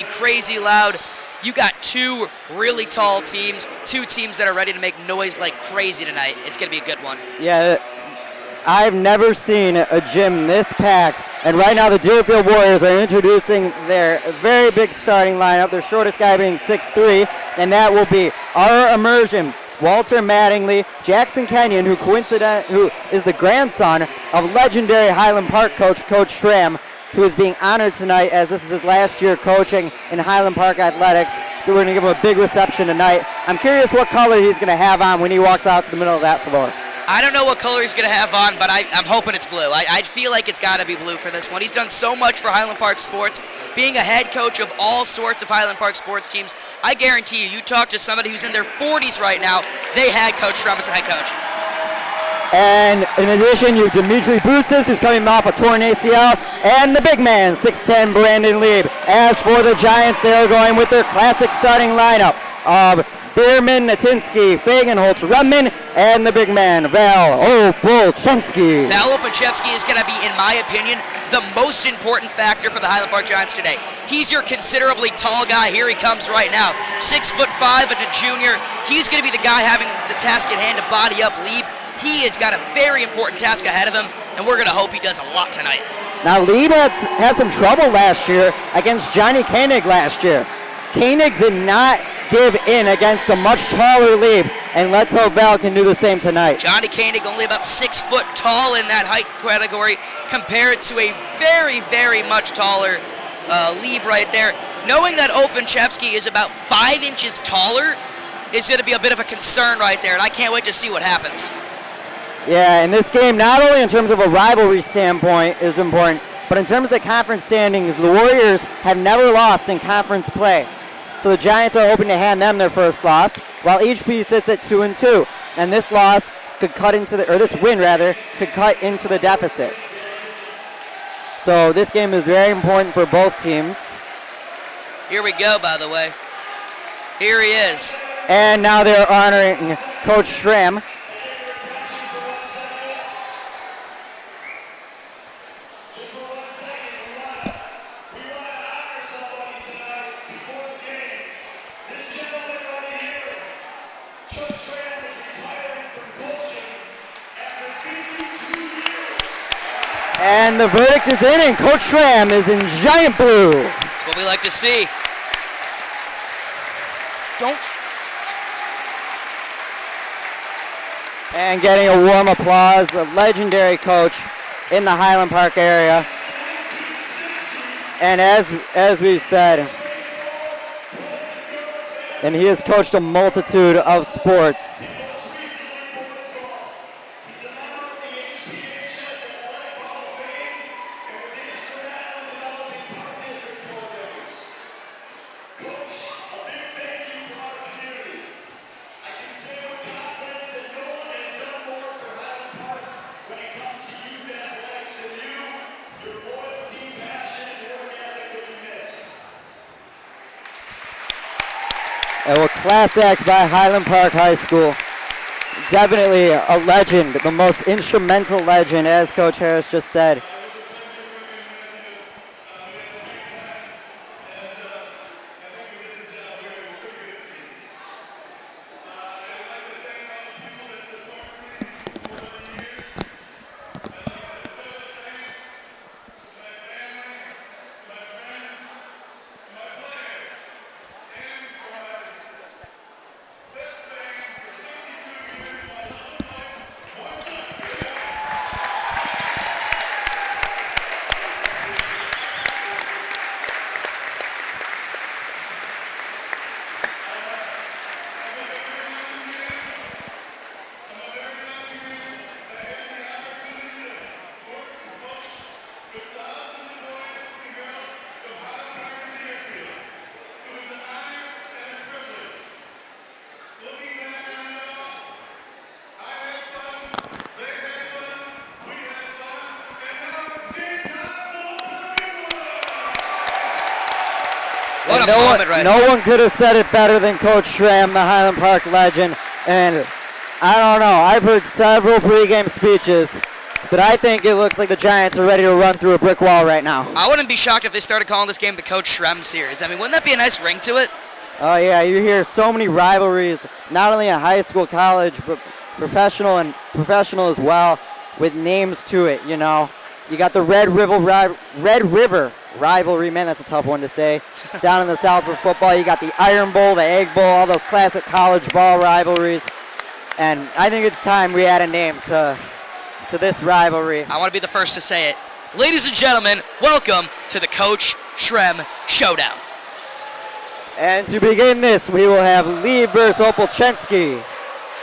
crazy loud. You got two really tall teams, two teams that are ready to make noise like crazy tonight. It's going to be a good one. Yeah, I've never seen a gym this packed. And right now the Deerfield Warriors are introducing their very big starting lineup, their shortest guy being 6'3", and that will be our immersion, Walter Mattingly, Jackson Kenyon, who is the grandson of legendary Highland Park coach, Coach Schramm, who is being honored tonight as this is his last year coaching in Highland Park Athletics. So we're going to give him a big reception tonight. I'm curious what color he's going to have on when he walks out to the middle of that floor. I don't know what color he's going to have on, but I'm hoping it's blue. I feel like it's got to be blue for this one. He's done so much for Highland Park sports, being a head coach of all sorts of Highland Park sports teams. I guarantee you talk to somebody who's in their 40s right now, they had Coach Schramm as a head coach. And in addition, you have Dimitri Boussis, who's coming off a torn ACL, and the big man, 6'10", Brandon Lieb. As for the Giants, they are going with their classic starting lineup of Bierman, Natinsky, Fagenholtz, Rudman, and the big man, Val Opolchensky. Val Opolchensky is going to be, in my opinion, the most important factor for the Highland Park Giants today. He's your considerably tall guy. Here he comes right now. 6'5", and a junior. He's going to be the guy having the task at hand to body up Lieb. He has got a very important task ahead of him, and we're going to hope he does a lot tonight. Now, Lieb had some trouble last year against Johnny Koenig last year. Koenig did not give in against a much taller Lieb, and let's hope Val can do the same tonight. Johnny Koenig only about 6 foot tall in that height category compared to a very, very much taller Lieb right there. Knowing that Opolchensky is about 5 inches taller is going to be a bit of a concern right there, and I can't wait to see what happens. Yeah, and this game, not only in terms of a rivalry standpoint is important, but in terms of the conference standings, the Warriors have never lost in conference play. So the Giants are hoping to hand them their first loss, while HP sits at 2-2. And this loss could cut into this win rather, could cut into the deficit. So this game is very important for both teams. Here we go, by the way. Here he is. And now they're honoring Coach Schramm. And the verdict is in, and Coach Schramm is in giant blue. That's what we like to see. And getting a warm applause, a legendary coach in the Highland Park area. And as we said, and he has coached a multitude of sports. And a class act by Highland Park High School. Definitely a legend, the most instrumental legend, as Coach Harris just said. What a moment right now. No one could have said it better than Coach Schramm, the Highland Park legend. And I don't know, I've heard several pregame speeches but I think it looks like the Giants are ready to run through a brick wall right now. I wouldn't be shocked if they started calling this game the Coach Shrem series. I mean, wouldn't that be a nice ring to it? Oh yeah, you hear so many rivalries, not only in high school, college, but professional as well, with names to it, you know. You got the Red River rivalry, man, that's a tough one to say. Down in the South for football, you got the Iron Bowl, the Egg Bowl, all those classic college ball rivalries. And I think it's time we add a name to this rivalry. I want to be the first to say it. Ladies and gentlemen, welcome to the Coach Shrem Showdown. And to begin this, we will have Lee versus Opolchensky.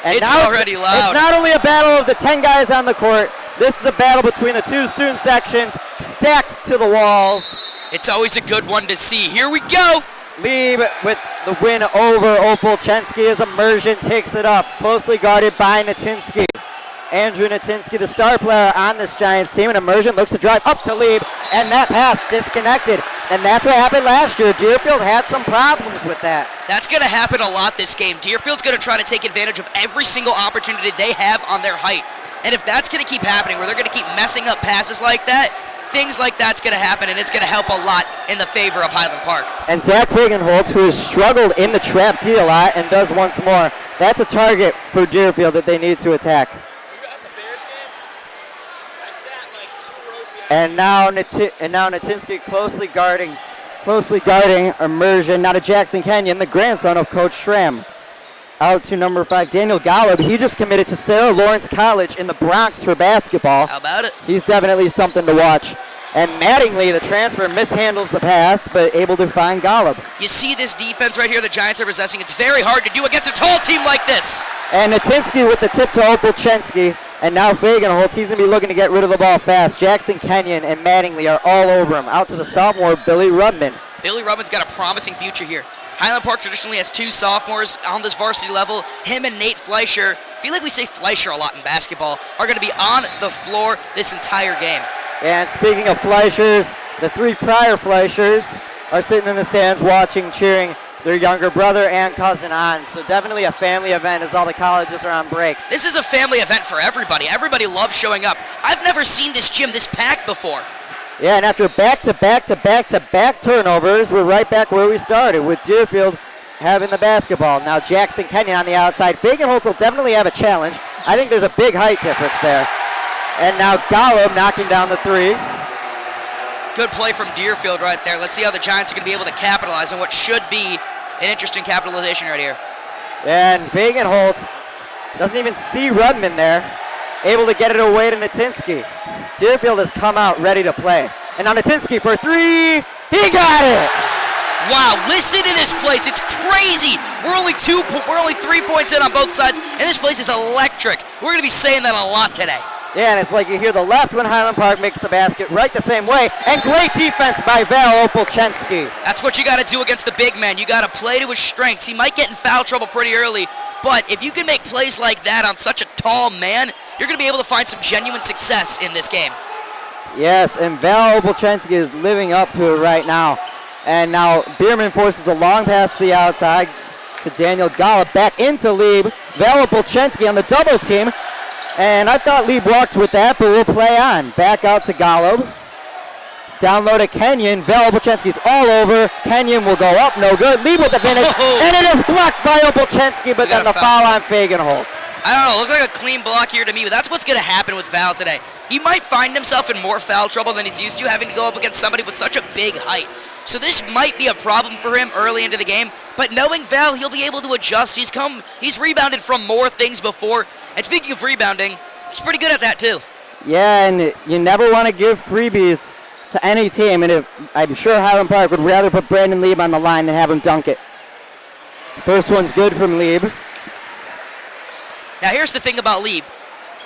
And It's already loud. It's not only a battle of the 10 guys on the court, this is a battle between the two student sections, stacked to the walls. It's always a good one to see. Here we go. Lee with the win over Opolchensky as Immersion takes it up, closely guarded by Natinsky. Andrew Natinsky, the star player on this Giants team, and Immersion looks to drive up to Lieb, and that pass disconnected. And that's what happened last year. Deerfield had some problems with that. That's going to happen a lot this game. Deerfield's going to try to take advantage of every single opportunity they have on their height. And if that's going to keep happening, where they're going to keep messing up passes like that, things like that's going to happen, and it's going to help a lot in the favor of Highland Park. And Zach Fagenholtz, who has struggled in the trap D a lot and does once more, that's a target for Deerfield that they need to attack. And now Natinsky closely guarding Immersion. Now to Jackson Kenyon, the grandson of Coach Schramm. Out to number 5, Daniel Golub. He just committed to Sarah Lawrence College in the Bronx for basketball. How about it? He's definitely something to watch. And Mattingly, the transfer, mishandles the pass, but able to find Golub. You see this defense right here the Giants are possessing. It's very hard to do against a tall team like this. And Natinsky with the tip to Opolchensky. And now Fagenholtz, he's going to be looking to get rid of the ball fast. Jackson Kenyon and Mattingly are all over him. Out to the sophomore, Billy Rudman. Billy Rudman's got a promising future here. Highland Park traditionally has 2 sophomores on this varsity level. Him and Nate Fleischer, I feel like we say Fleischer a lot in basketball, are going to be on the floor this entire game. And speaking of Fleischers, the 3 prior Fleischers are sitting in the stands watching, cheering their younger brother and cousin on. So definitely a family event as all the colleges are on break. This is a family event for everybody. Everybody loves showing up. I've never seen this gym this packed before. Yeah, and after back-to-back turnovers, we're right back where we started with Deerfield having the basketball. Now Jackson Kenyon on the outside. Fagenholtz will definitely have a challenge. I think there's a big height difference there. And now Golub knocking down the 3. Good play from Deerfield right there. Let's see how the Giants are going to be able to capitalize on what should be an interesting capitalization right here. And Fagenholtz doesn't even see Rudman there. Able to get it away to Natinsky. Deerfield has come out ready to play. And now Natinsky for 3. He got it! Wow, listen to this place. It's crazy. We're only 3 points in on both sides, and this place is electric. We're going to be saying that a lot today. Yeah, and it's like you hear the left when Highland Park makes the basket right the same way. And great defense by Val Opolchensky. That's what you got to do against the big man. You got to play to his strengths. He might get in foul trouble pretty early, but if you can make plays like that on such a tall man, you're going to be able to find some genuine success in this game. Yes, and Val Opolchensky is living up to it right now. And now Bierman forces a long pass to the outside to Daniel Golub. Back into Lieb. Val Opolchensky on the double team. And I thought Lieb walked with that, but we'll play on. Back out to Golub. Down low to Kenyon. Val Opolchensky's all over. Kenyon will go up. No good. Lieb with the finish. And it is blocked by Opolchensky, but then the foul on Fagenholtz. I don't know. It looks like a clean block here to me, but that's what's going to happen with Val today. He might find himself in more foul trouble than he's used to, having to go up against somebody with such a big height. So this might be a problem for him early into the game, but knowing Val, he'll be able to adjust. He's rebounded from more things before. And speaking of rebounding, he's pretty good at that too. Yeah, and you never want to give freebies to any team, and I'm sure Highland Park would rather put Brandon Lieb on the line than have him dunk it. First one's good from Lieb. Now here's the thing about Lieb.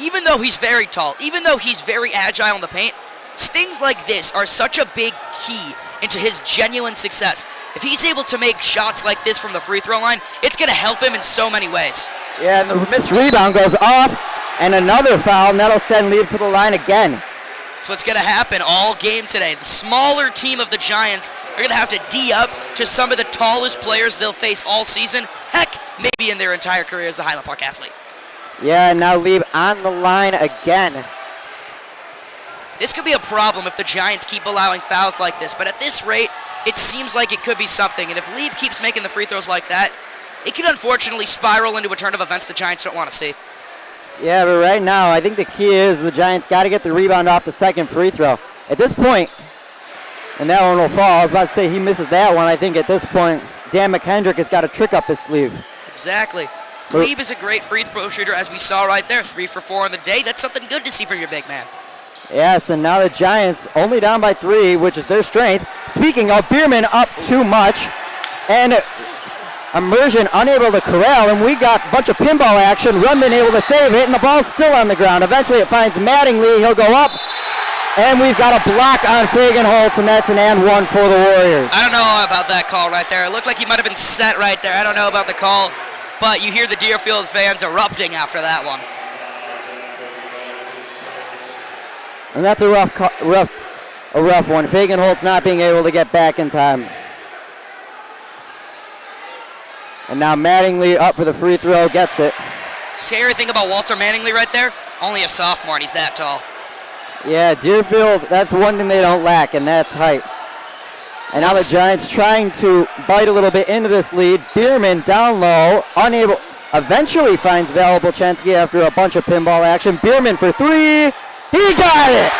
Even though he's very tall, even though he's very agile in the paint, stings like this are such a big key into his genuine success. If he's able to make shots like this from the free throw line, it's going to help him in so many ways. Yeah, and the missed rebound goes off, and another foul, and that'll send Lieb to the line again. That's what's going to happen all game today. The smaller team of the Giants are going to have to D up to some of the tallest players they'll face all season. Heck, maybe in their entire career as a Highland Park athlete. Yeah, and now Lieb on the line again. This could be a problem if the Giants keep allowing fouls like this, but at this rate, it seems like it could be something, and if Lieb keeps making the free throws like that, it could unfortunately spiral into a turn of events the Giants don't want to see. Yeah, but right now, I think the key is the Giants got to get the rebound off the second free throw. At this point, and that one will fall. I was about to say he misses that one. I think at this point, Dan McKendrick has got a trick up his sleeve. Exactly. Lieb is a great free throw shooter, as we saw right there. 3 for 4 on the day. That's something good to see from your big man. Yes, and now the Giants only down by 3, which is their strength. Speaking of, Bierman up too much, and Immersion unable to corral, and we got a bunch of pinball action. Rudman able to save it, and the ball's still on the ground. Eventually it finds Mattingly. He'll go up, and we've got a block on Fagenholtz, and that's an and one for the Warriors. I don't know about that call right there. It looked like he might have been set right there. I don't know about the call, but you hear the Deerfield fans erupting after that one. And that's a rough one. Fagenholtz not being able to get back in time. And now Mattingly up for the free throw, gets it. Scary thing about Walter Mattingly right there, only a sophomore and he's that tall. Yeah, Deerfield, that's one thing they don't lack, and that's height. And now the Giants trying to bite a little bit into this lead. Bierman down low, unable, eventually finds Valopolchensky after a bunch of pinball action. Bierman for 3. He got it!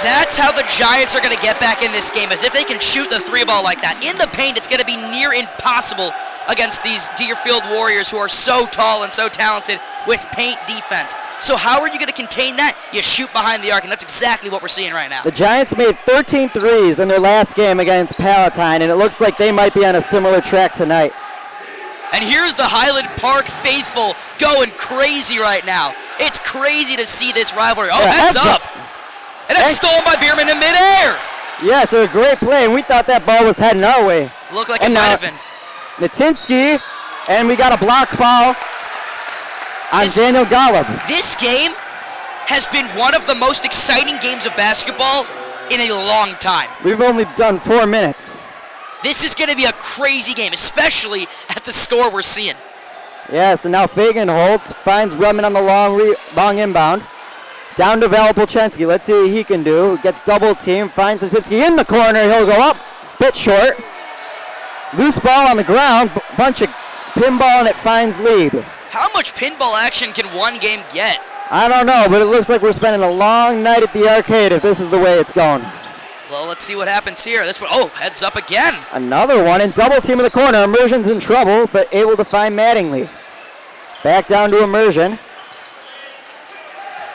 That's how the Giants are going to get back in this game, as if they can shoot the 3 ball like that. In the paint, it's going to be near impossible against these Deerfield Warriors who are so tall and so talented with paint defense. So how are you going to contain that? You shoot behind the arc, and that's exactly what we're seeing right now. The Giants made 13 threes in their last game against Palatine, and it looks like they might be on a similar track tonight. And here's the Highland Park faithful going crazy right now. It's crazy to see this rivalry. Oh, heads up. And that's stolen by Bierman in midair. Yes, a great play, and we thought that ball was heading our way. Looked like it might have been. Natinsky, and we got a block foul on Daniel Golub. This game has been one of the most exciting games of basketball in a long time. We've only done 4 minutes. This is going to be a crazy game, especially at the score we're seeing. Yes, and now Fagenholtz finds Rudman on the long inbound. Down to Valopolchensky. Let's see what he can do. Gets double team, finds Natinsky in the corner. He'll go up, bit short. Loose ball on the ground, bunch of pinball, and it finds Lieb. How much pinball action can one game get? I don't know, but it looks like we're spending a long night at the arcade if this is the way it's going. Well, let's see what happens here. This one, oh, heads up again. Another one, and double team in the corner. Immersion's in trouble, but able to find Mattingly. Back down to Immersion.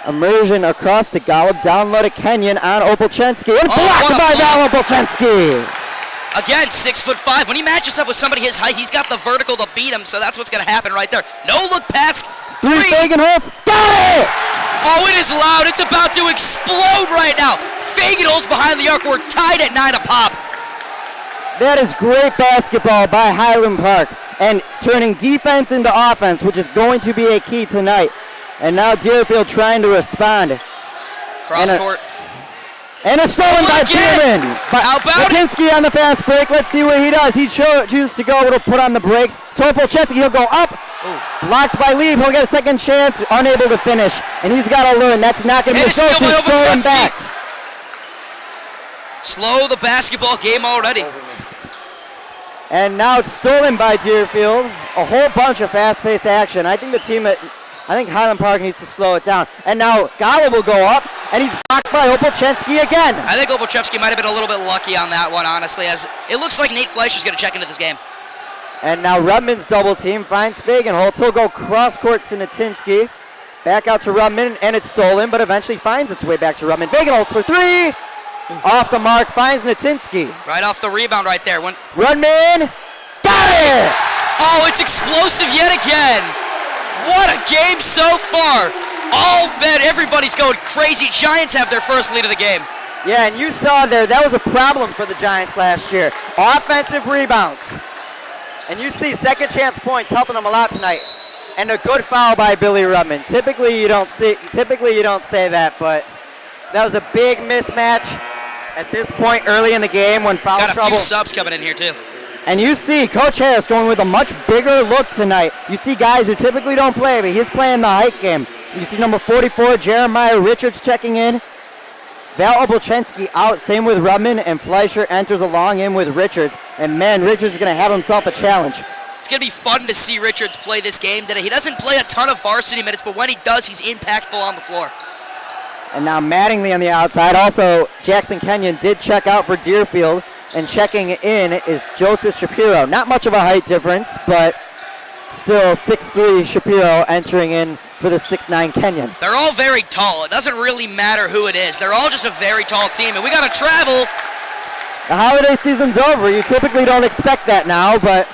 Immersion across to Golub, down low to Kenyon on Opolchensky, and blocked by Valopolchensky. Again, 6'5". When he matches up with somebody his height, he's got the vertical to beat him, so that's what's going to happen right there. No look pass. 3 Fagenholtz, got it! Oh, it is loud. It's about to explode right now. Fagenholtz behind the arc. We're tied at 9 a pop. That is great basketball by Highland Park, and turning defense into offense, which is going to be a key tonight. And now Deerfield trying to respond. Cross court. And a stolen by Bierman. How about Natinsky on the fast break. Let's see what he does. He chooses to go to put on the brakes. Opolchensky, he'll go up. Ooh. Blocked by Lieb. He'll get a second chance. Unable to finish. And he's got to learn that's not going to be a steal. Throw him back. Slow the basketball game already. And now it's stolen by Deerfield. A whole bunch of fast-paced action. I think Highland Park needs to slow it down. And now Golub will go up, and he's blocked by Opolchensky again. I think Opolchensky might have been a little bit lucky on that one, honestly, as it looks like Nate Fleischer's going to check into this game. And now Rudman's double team finds Fagenholtz. He'll go cross-court to Natinsky. Back out to Rudman, and it's stolen, but eventually finds its way back to Rudman. Fagenholtz for 3. Off the mark, finds Natinsky. Right off the rebound right there. Rudman, got it! Oh, it's explosive yet again. What a game so far. All bet everybody's going crazy. Giants have their first lead of the game. Yeah, and you saw there, that was a problem for the Giants last year. Offensive rebounds. And you see second chance points helping them a lot tonight. And a good foul by Billy Rudman. Typically you don't say that, but that was a big mismatch at this point early in the game when foul trouble. Got a few subs coming in here too. And you see Coach Harris going with a much bigger look tonight. You see guys who typically don't play, but he's playing the height game. You see number 44, Jeremiah Richards checking in. Val Obochenski out, same with Rudman, and Fleischer enters along in with Richards. And man, Richards is going to have himself a challenge. It's going to be fun to see Richards play this game today. He doesn't play a ton of varsity minutes, but when he does, he's impactful on the floor. And now Mattingly on the outside. Also, Jackson Kenyon did check out for Deerfield, and checking in is Joseph Shapiro. Not much of a height difference, but still 6'3" Shapiro entering in for the 6'9" Kenyon. They're all very tall. It doesn't really matter who it is. They're all just a very tall team, and we got to travel. The holiday season's over. You typically don't expect that now, but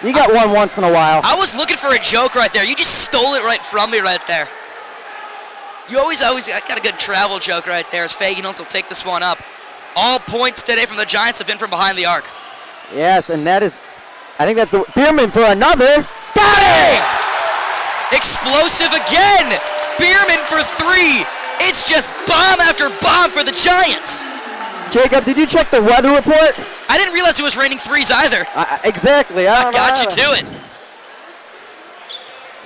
you got one once in a while. I was looking for a joke right there. You just stole it right from me right there. You always I got a good travel joke right there as Fagan will take this one up. All points today from the Giants have been from behind the arc. Yes, and that is, I think that's the, Bierman for another. Bang! Explosive again! Bierman for 3. It's just bomb after bomb for the Giants. Jacob, did you check the weather report? I didn't realize it was raining 3s either. Exactly. I got you to it.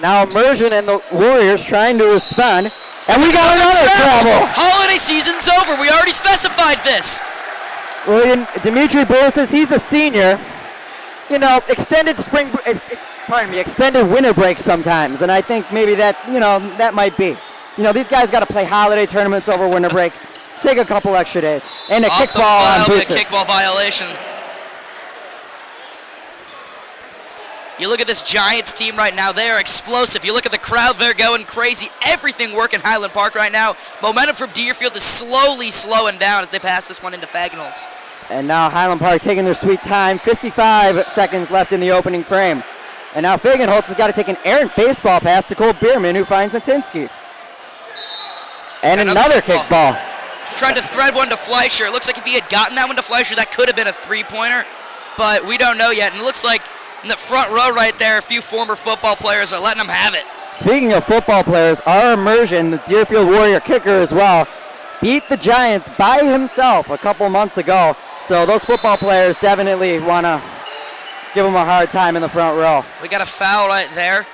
Now Immersion and the Warriors trying to respond. And we got another travel. Holiday season's over. We already specified this. William Dimitri Boris, he's a senior. You know, extended winter break sometimes, and I think maybe that, that might be. These guys got to play holiday tournaments over winter break. Take a couple extra days. And a kickball on Brutus. A kickball violation. You look at this Giants team right now, they are explosive. You look at the crowd, they're going crazy. Everything working Highland Park right now. Momentum from Deerfield is slowly slowing down as they pass this one into Fagenholz. And now Highland Park taking their sweet time. 55 seconds left in the opening frame. And now Fagenholz has got to take an errant baseball pass to Cole Bierman, who finds Natinsky. And another kickball. Tried to thread one to Fleischer. It looks like if he had gotten that one to Fleischer, that could have been a three-pointer. But we don't know yet. And it looks like in the front row right there, a few former football players are letting them have it. Speaking of football players, our Immersion, the Deerfield Warrior kicker as well, beat the Giants by himself a couple months ago. So those football players definitely want to give him a hard time in the front row. We got a foul right there.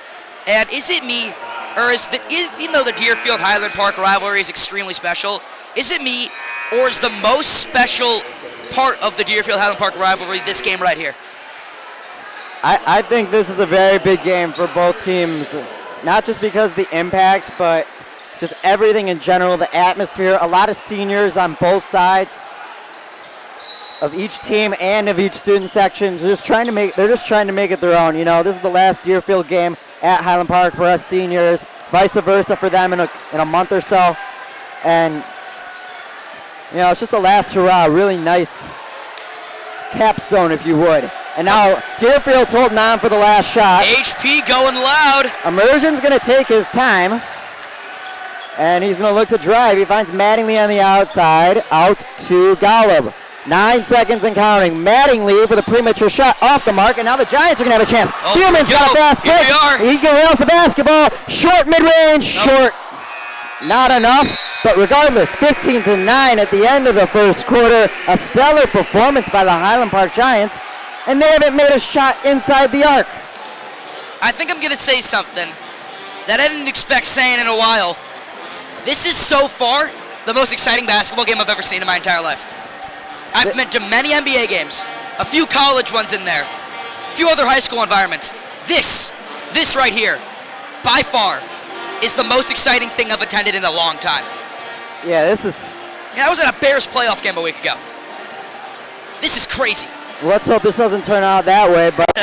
And is it me, or even though the Deerfield Highland Park rivalry is extremely special, is it me, or is the most special part of the Deerfield Highland Park rivalry this game right here? I think this is a very big game for both teams, not just because of the impact, but just everything in general, the atmosphere, a lot of seniors on both sides of each team and of each student section. They're just trying to make it their own. This is the last Deerfield game at Highland Park for us seniors, vice versa for them in a month or so. And it's just a last hurrah, really nice capstone, if you would. And now Deerfield's holding on for the last shot. HP going loud. Immersion's going to take his time. And he's going to look to drive. He finds Mattingly on the outside. Out to Golub. 9 seconds and counting. Mattingly for the premature shot off the mark. And now the Giants are going to have a chance. Bierman's got a fast pick. He can rail the basketball. Short mid-range. Short. Not enough. But regardless, 15-9 at the end of the first quarter. A stellar performance by the Highland Park Giants. And they haven't made a shot inside the arc. I think I'm going to say something that I didn't expect saying in a while. This is so far the most exciting basketball game I've ever seen in my entire life. I've been to many NBA games, a few college ones in there, a few other high school environments. This right here, by far, is the most exciting thing I've attended in a long time. Yeah, this is... I was at a Bears playoff game a week ago. This is crazy. Let's hope this doesn't turn out that way, but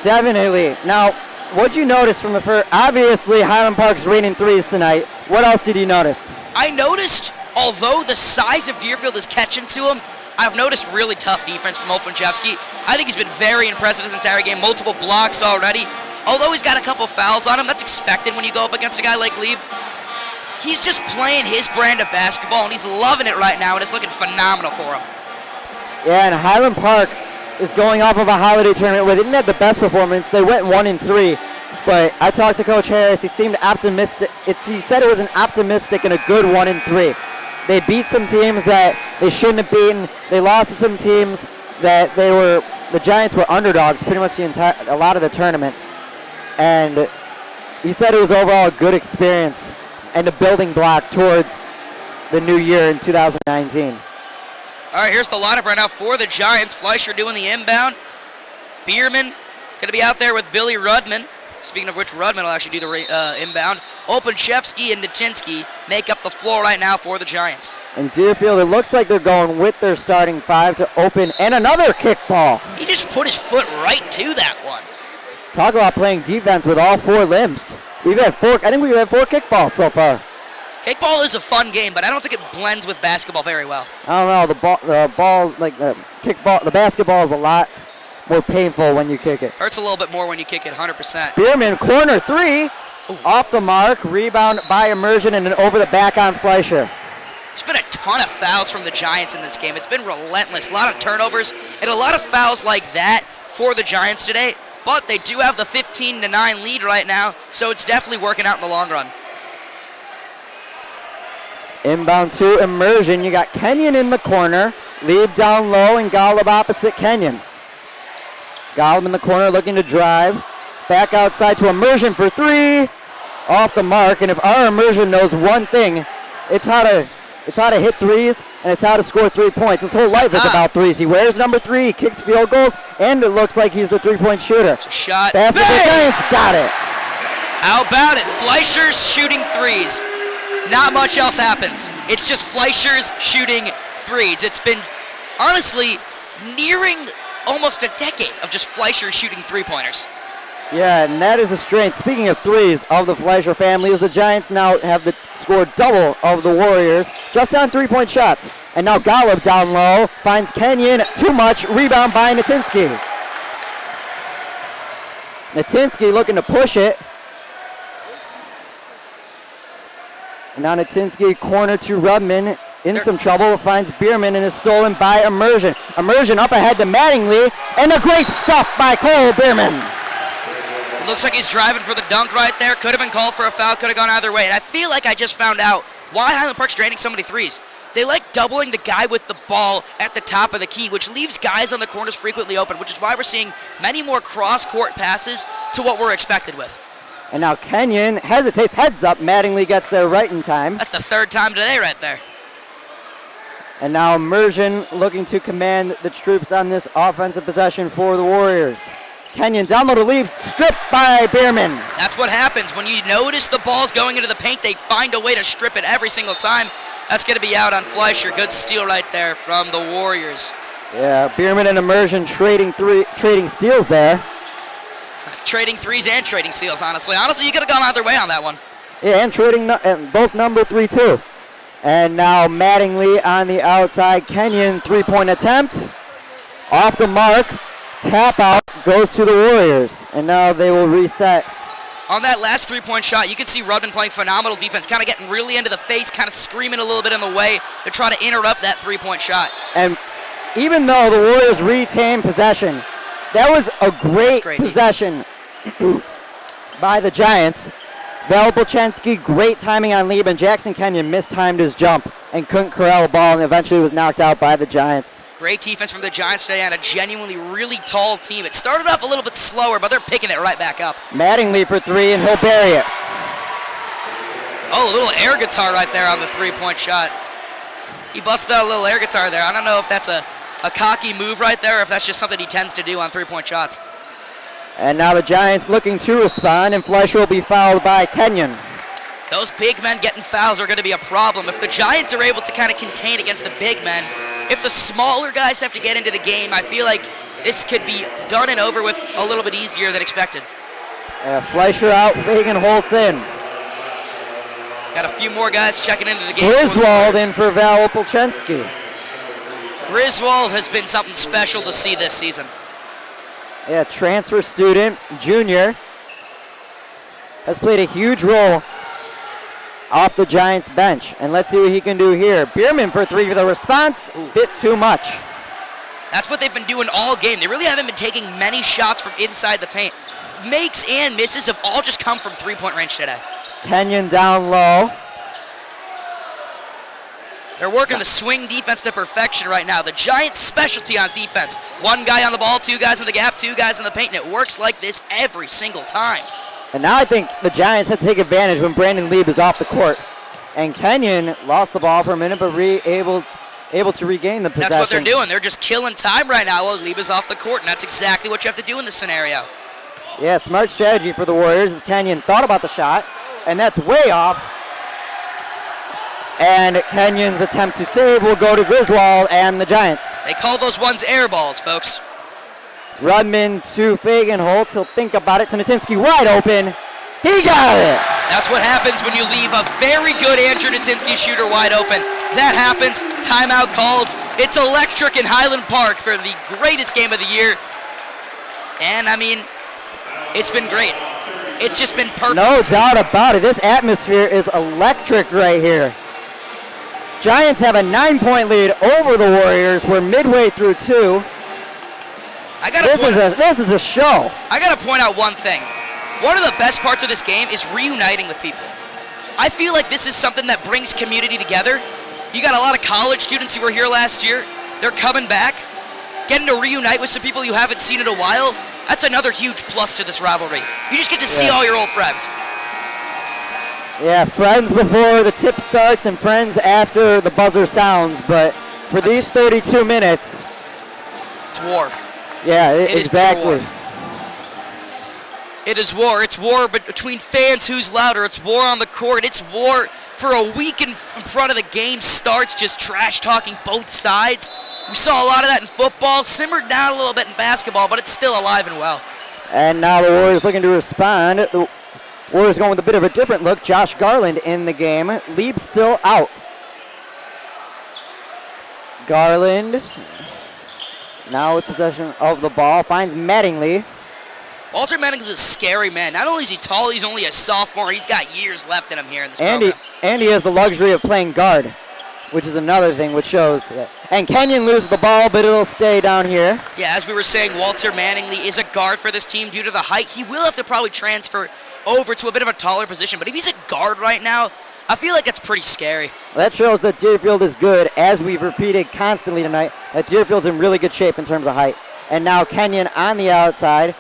definitely. Now, what'd you notice from the first? Obviously, Highland Park's raining threes tonight. What else did you notice? I noticed, although the size of Deerfield is catching to him, I've noticed really tough defense from Ofunchevsky. I think he's been very impressive this entire game. Multiple blocks already. Although he's got a couple fouls on him, that's expected when you go up against a guy like Lieb. He's just playing his brand of basketball, and he's loving it right now, and it's looking phenomenal for him. Yeah, and Highland Park is going off of a holiday tournament where they didn't have the best performance. They went 1-3, but I talked to Coach Harris. He seemed optimistic. He said it was an optimistic and a good 1-3. They beat some teams that they shouldn't have beaten. They lost to some teams that the Giants were underdogs pretty much a lot of the tournament. And he said it was overall a good experience and a building block towards the new year in 2019. All right, here's the lineup right now for the Giants. Fleischer doing the inbound. Bierman going to be out there with Billy Rudman. Speaking of which, Rudman will actually do the inbound. Opachevsky and Natinsky make up the floor right now for the Giants. And Deerfield, it looks like they're going with their starting five to open, and another kickball. He just put his foot right to that one. Talk about playing defense with all four limbs. I think we've had four kickballs so far. Kickball is a fun game, but I don't think it blends with basketball very well. I don't know, the basketball is a lot more painful when you kick it. Hurts a little bit more when you kick it, 100%. Bierman, corner three, off the mark, rebound by Immersion, and then over the back on Fleischer. There's been a ton of fouls from the Giants in this game. It's been relentless. A lot of turnovers and a lot of fouls like that for the Giants today, but they do have the 15-9 lead right now, so it's definitely working out in the long run. Inbound to Immersion. You got Kenyon in the corner, Lieb down low, and Golub opposite Kenyon. Golub in the corner looking to drive. Back outside to Immersion for three. Off the mark. And if our Immersion knows one thing, it's how to hit threes, and it's how to score 3 points. His whole life is about threes. He wears number 3, he kicks field goals, and it looks like he's the three-point shooter. It's a shot. Basket for the Giants. Got it. How about it? Fleischer's shooting threes. Not much else happens. It's just Fleischer's shooting threes. It's been, honestly, nearing almost a decade of just Fleischer shooting three-pointers. Yeah, and that is a strength. Speaking of threes of the Fleischer family, as the Giants now have scored double of the Warriors just on three-point shots. And now Golub down low, finds Kenyon, too much, rebound by Natinsky. Natinsky looking to push it. And now Natinsky corner to Rudman. In some trouble, finds Bierman and is stolen by Immersion. Immersion up ahead to Mattingly, and a great stuff by Cole Bierman. It looks like he's driving for the dunk right there. Could have been called for a foul, could have gone either way. And I feel like I just found out why Highland Park's draining so many threes. They like doubling the guy with the ball at the top of the key, which leaves guys on the corners frequently open, which is why we're seeing many more cross-court passes to what we're expected with. And now Kenyon hesitates, heads up. Mattingly gets there right in time. That's the third time today right there. And now Immersion looking to command the troops on this offensive possession for the Warriors. Kenyon down low to lead, stripped by Bierman. That's what happens. When you notice the ball's going into the paint, they find a way to strip it every single time. That's going to be out on Fleischer. Good steal right there from the Warriors. Yeah, Bierman and Immersion trading steals there. Trading threes and trading steals, honestly. Honestly, you could have gone either way on that one. Yeah, and trading both number 3, too. And now Mattingly on the outside. Kenyon, three-point attempt. Off the mark. Tap out goes to the Warriors. And now they will reset. On that last three-point shot, you can see Rudman playing phenomenal defense, kind of getting really into the face, kind of screaming a little bit in the way to try to interrupt that three-point shot. And even though the Warriors retained possession, that was a great possession by the Giants. Velpochensky, great timing on Lieb, and Jackson Kenyon mistimed his jump and couldn't corral the ball and eventually was knocked out by the Giants. Great defense from the Giants today on a genuinely really tall team. It started off a little bit slower, but they're picking it right back up. Mattingly for three, and he'll bury it. Oh, a little air guitar right there on the three-point shot. He busted out a little air guitar there. I don't know if that's a cocky move right there or if that's just something he tends to do on three-point shots. And now the Giants looking to respond, and Fleischer will be fouled by Kenyon. Those big men getting fouls are going to be a problem. If the Giants are able to kind of contain against the big men, if the smaller guys have to get into the game, I feel like this could be done and over with a little bit easier than expected. Fleischer out, Fagan Holtz in. Got a few more guys checking into the game. Griswold in for Val Polchensky. Griswold has been something special to see this season. Yeah, transfer student, junior, has played a huge role off the Giants bench. And let's see what he can do here. Bierman for three with a response, bit too much. That's what they've been doing all game. They really haven't been taking many shots from inside the paint. Makes and misses have all just come from three-point range today. Kenyon down low. They're working the swing defense to perfection right now. The Giants' specialty on defense. One guy on the ball, two guys in the gap, two guys in the paint, and it works like this every single time. And now I think the Giants have to take advantage when Brandon Lieb is off the court. And Kenyon lost the ball for a minute, but able to regain the possession. That's what they're doing. They're just killing time right now while Liba's off the court, and that's exactly what you have to do in this scenario. Yeah, smart strategy for the Warriors as Kenyon thought about the shot, and that's way off. And Kenyon's attempt to save will go to Griswold and the Giants. They call those ones air balls, folks. Rudman to Fagenholtz. He'll think about it. Tunitinsky wide open. He got it. That's what happens when you leave a very good Andrew Tunitinsky shooter wide open. That happens. Timeout called. It's electric in Highland Park for the greatest game of the year. And, I mean, it's been great. It's just been perfect. No doubt about it. This atmosphere is electric right here. Giants have a 9-point lead over the Warriors. We're midway through 2. This is a show. I got to point out one thing. One of the best parts of this game is reuniting with people. I feel like this is something that brings community together. You got a lot of college students who were here last year. They're coming back. Getting to reunite with some people you haven't seen in a while, that's another huge plus to this rivalry. You just get to see all your old friends. Yeah, friends before the tip starts and friends after the buzzer sounds, but for these 32 minutes... It's war. Yeah, exactly. It is war. It's war between fans who's louder. It's war on the court. It's war for a week in front of the game starts, just trash-talking both sides. We saw a lot of that in football, simmered down a little bit in basketball, but it's still alive and well. And now the Warriors looking to respond. The Warriors going with a bit of a different look. Josh Garland in the game. Lieb still out. Garland now with possession of the ball. Finds Mattingly. Walter Mattingly's a scary man. Not only is he tall, he's only a sophomore. He's got years left in him here in this program. And he has the luxury of playing guard, which is another thing which shows that. And Kenyon loses the ball, but it'll stay down here. Yeah, as we were saying, Walter Mattingly is a guard for this team due to the height. He will have to probably transfer over to a bit of a taller position, but if he's a guard right now, I feel like that's pretty scary. Well, that shows that Deerfield is good, as we've repeated constantly tonight, that Deerfield's in really good shape in terms of height. And now Kenyon on the outside.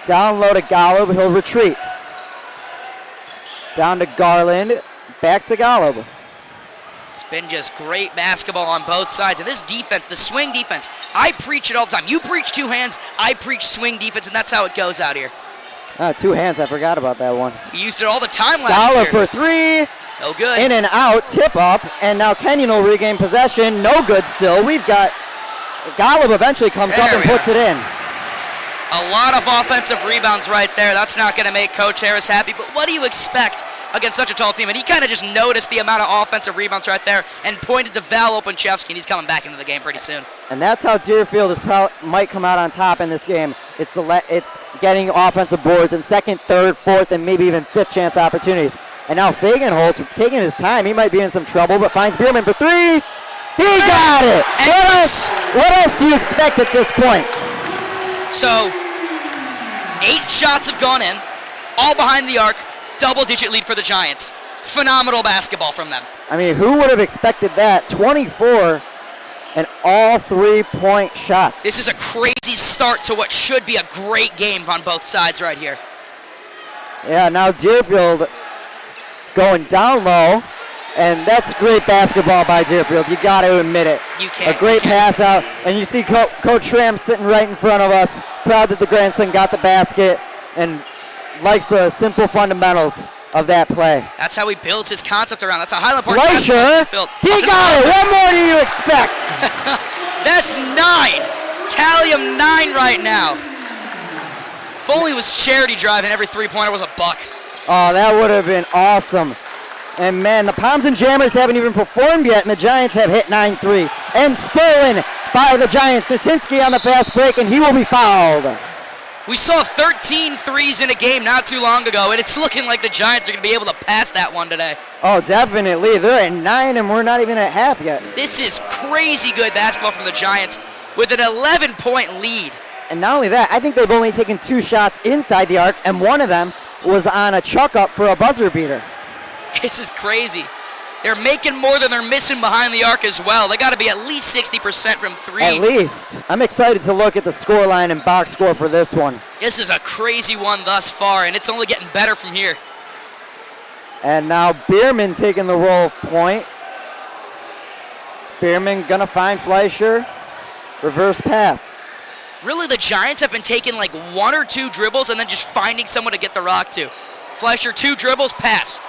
Down low to Golub, he'll retreat. Down to Garland, back to Golub. It's been just great basketball on both sides. And this defense, the swing defense, I preach it all the time. You preach two hands, I preach swing defense, and that's how it goes out here. Two hands, I forgot about that one. We used it all the time last year. Golub for three. No good. In and out, tip up, and now Kenyon will regain possession. No good still. We've got Golub eventually comes up and puts it in. A lot of offensive rebounds right there. That's not going to make Coach Harris happy, but what do you expect against such a tall team? And he kind of just noticed the amount of offensive rebounds right there and pointed to Val Openchevsky, and he's coming back into the game pretty soon. And that's how Deerfield might come out on top in this game. It's getting offensive boards in second, third, fourth, and maybe even fifth chance opportunities. And now Fagenholtz taking his time. He might be in some trouble, but finds Bierman for three. He got it! What else do you expect at this point? So, 8 shots have gone in, all behind the arc, double-digit lead for the Giants. Phenomenal basketball from them. I mean, who would have expected that? 24 and all 3-point shots. This is a crazy start to what should be a great game on both sides right here. Yeah, now Deerfield going down low, and that's great basketball by Deerfield. You got to admit it. You can't. A great pass out, and you see Coach Schramm sitting right in front of us, proud that the grandson got the basket and likes the simple fundamentals of that play. That's how he builds his concept around. That's how Highland Park Fleischer, he got it. What more do you expect? That's 9. Tally him 9 right now. If only it was Charity Drive and every three-pointer was a buck. Oh, that would have been awesome. And man, the Poms and Jammers haven't even performed yet, and the Giants have hit 9 threes. And stolen by the Giants. Natinsky on the fast break, and he will be fouled. We saw 13 threes in a game not too long ago, and it's looking like the Giants are going to be able to pass that one today. Oh, definitely. They're at 9, and we're not even at half yet. This is crazy good basketball from the Giants with an 11-point lead. And not only that, I think they've only taken 2 shots inside the arc, and one of them was on a chuck-up for a buzzer beater. This is crazy. They're making more than they're missing behind the arc as well. They got to be at least 60% from 3. At least. I'm excited to look at the scoreline and box score for this one. This is a crazy one thus far, and it's only getting better from here. And now Bierman taking the roll of point. Bierman gonna find Fleischer. Reverse pass. Really, the Giants have been taking like 1 or 2 dribbles and then just finding someone to get the rock to. Fleischer, 2 dribbles, pass.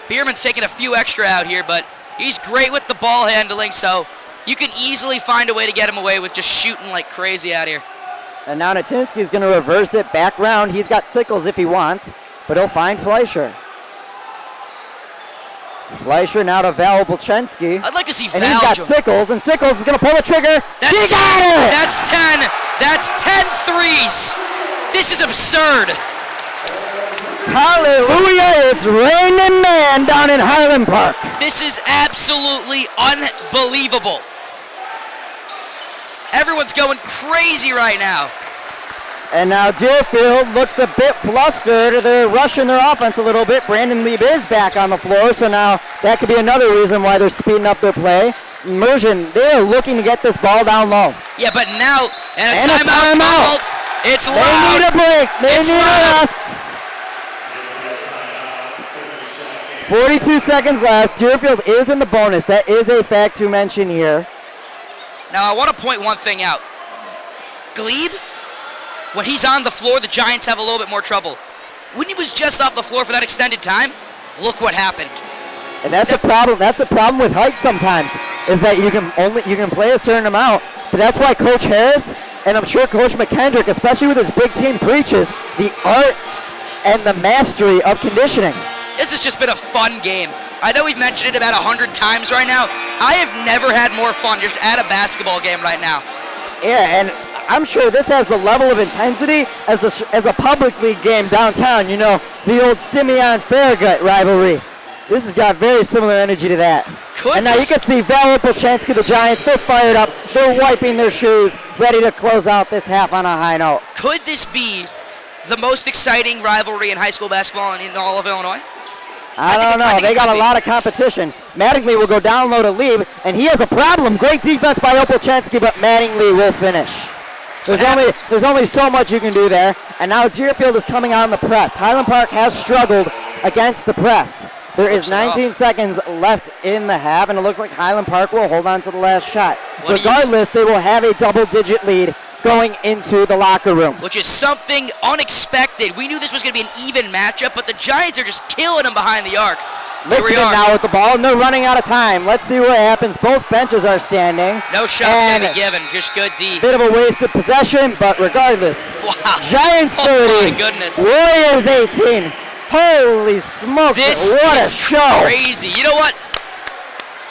Bierman's taking a few extra out here, but he's great with the ball handling, so you can easily find a way to get him away with just shooting like crazy out here. And now Natinsky's going to reverse it back round. He's got Sickles if he wants, but he'll find Fleischer. Fleischer now to Val Bolchensky. I'd like to see Val. And he's got Sickles, and Sickles is going to pull the trigger. That's he got it! That's 10. That's 10 threes. This is absurd. Hallelujah, it's raining man down in Highland Park. This is absolutely unbelievable. Everyone's going crazy right now. And now Deerfield looks a bit flustered. They're rushing their offense a little bit. Brandon Lieb is back on the floor, so now that could be another reason why they're speeding up their play. Immersion, they are looking to get this ball down low. Yeah, but now, and a And timeout called. It's loud. They need a break. They It's need loud. a rest. 42 seconds left. Deerfield is in the bonus. That is a fact to mention here. Now, I want to point one thing out. Glebe, when he's on the floor, the Giants have a little bit more trouble. When he was just off the floor for that extended time, look what happened. And that's the problem. That's the problem with height sometimes, is that you can play a certain amount. But that's why Coach Harris, and I'm sure Coach McKendrick, especially with his big team, preaches the art and the mastery of conditioning. This has just been a fun game. I know we've mentioned it about 100 times right now. I have never had more fun just at a basketball game right now. Yeah, and I'm sure this has the level of intensity as a public league game downtown. You know, the old Simeon-Farragut rivalry. This has got very similar energy to that. And now you can see Val Bolchensky, the Giants, they're fired up. They're wiping their shoes, ready to close out this half on a high note. Could this be the most exciting rivalry in high school basketball in all of Illinois? I don't know. They got a lot of competition. Mattingly will go down low to Lieb, and he has a problem. Great defense by Opolchansky, but Mattingly will finish. There's only so much you can do there. And now Deerfield is coming on the press. Highland Park has struggled against the press. There is 19 seconds left in the half, and it looks like Highland Park will hold on to the last shot. Regardless, they will have a double-digit lead going into the locker room. Which is something unexpected. We knew this was going to be an even matchup, but the Giants are just killing them behind the arc. Lifting it now with the ball, and they're running out of time. Let's see what happens. Both benches are standing. No shots going to be given. Just good D. Bit of a wasted possession, but regardless. Wow. Giants 30. Oh my goodness. Warriors 18. Holy smokes. What a show. Crazy. You know what?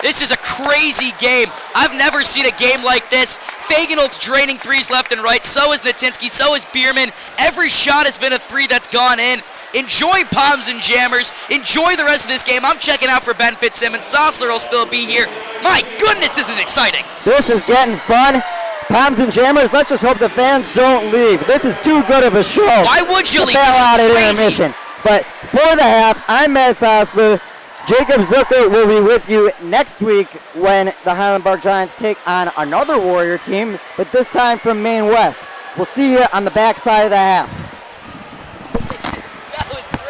This is a crazy game. I've never seen a game like this. Fagenholt's draining threes left and right. So is Natinsky. So is Bierman. Every shot has been a three that's gone in. Enjoy Palms and Jammers. Enjoy the rest of this game. I'm checking out for Ben Fitzsimmons. Sossler will still be here. My goodness, this is exciting. This is getting fun. Palms and Jammers, let's just hope the fans don't leave. This is too good of a show. Why would you leave? This is crazy. Intermission. But for the half, I'm Matt Sossler. Jacob Zucker will be with you next week when the Highland Park Giants take on another Warrior team, but this time from Maine West. We'll see you on the backside of the half. That was crazy.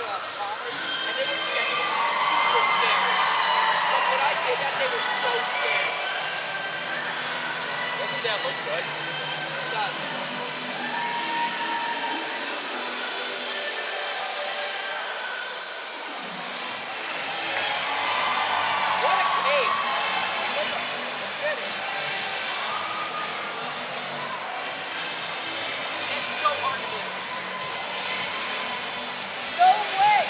palmers, and they were genuinely super scared. But when I did that, they were so scared. Doesn't that look good? It does. What a cave! What the shit? It's so hard to believe. No way!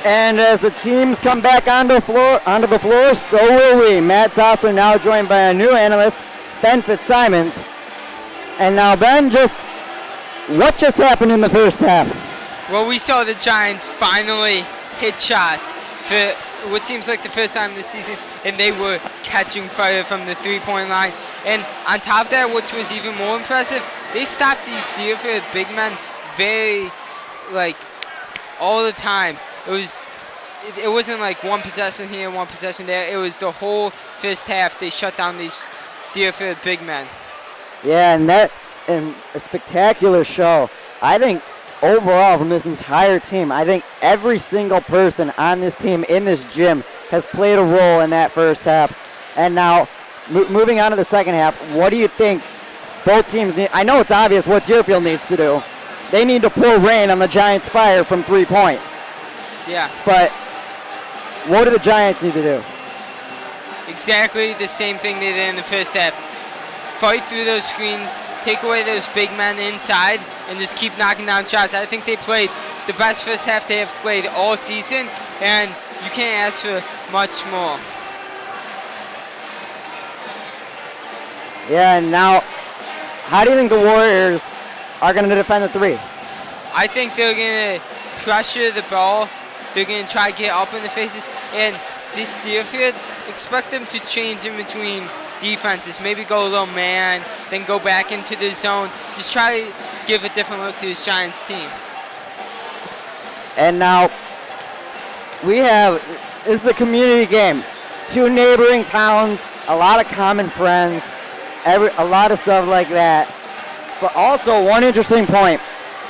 And as the teams come back onto the floor, so will we. Matt Tossler now joined by a new analyst, Ben Fitzsimons. And now Ben just what just happened in the first half? Well, we saw the Giants finally hit shots for what seems like the first time this season, and they were catching fire from the three-point line. And on top of that, which was even more impressive, they stopped these Deerfield big men very, all the time. It wasn't like one possession here, one possession there. It was the whole first half. They shut down these Deerfield big men. Yeah, and a spectacular show. I think overall from this entire team, I think every single person on this team in this gym has played a role in that first half. And now, moving on to the second half, what do you think both teams need? I know it's obvious what Deerfield needs to do. They need to pour rain on the Giants' fire from three-point. Yeah. But what do the Giants need to do? Exactly the same thing they did in the first half. Fight through those screens, take away those big men inside, and just keep knocking down shots. I think they played the best first half they have played all season, and you can't ask for much more. Yeah, and now, how do you think the Warriors are going to defend the three? I think they're going to pressure the ball. They're going to try to get up in the faces, and this Deerfield, expect them to change in between defenses. Maybe go a little man, then go back into the zone. Just try to give a different look to this Giants team. And now, this is a community game. Two neighboring towns, a lot of common friends, a lot of stuff like that. But also, one interesting point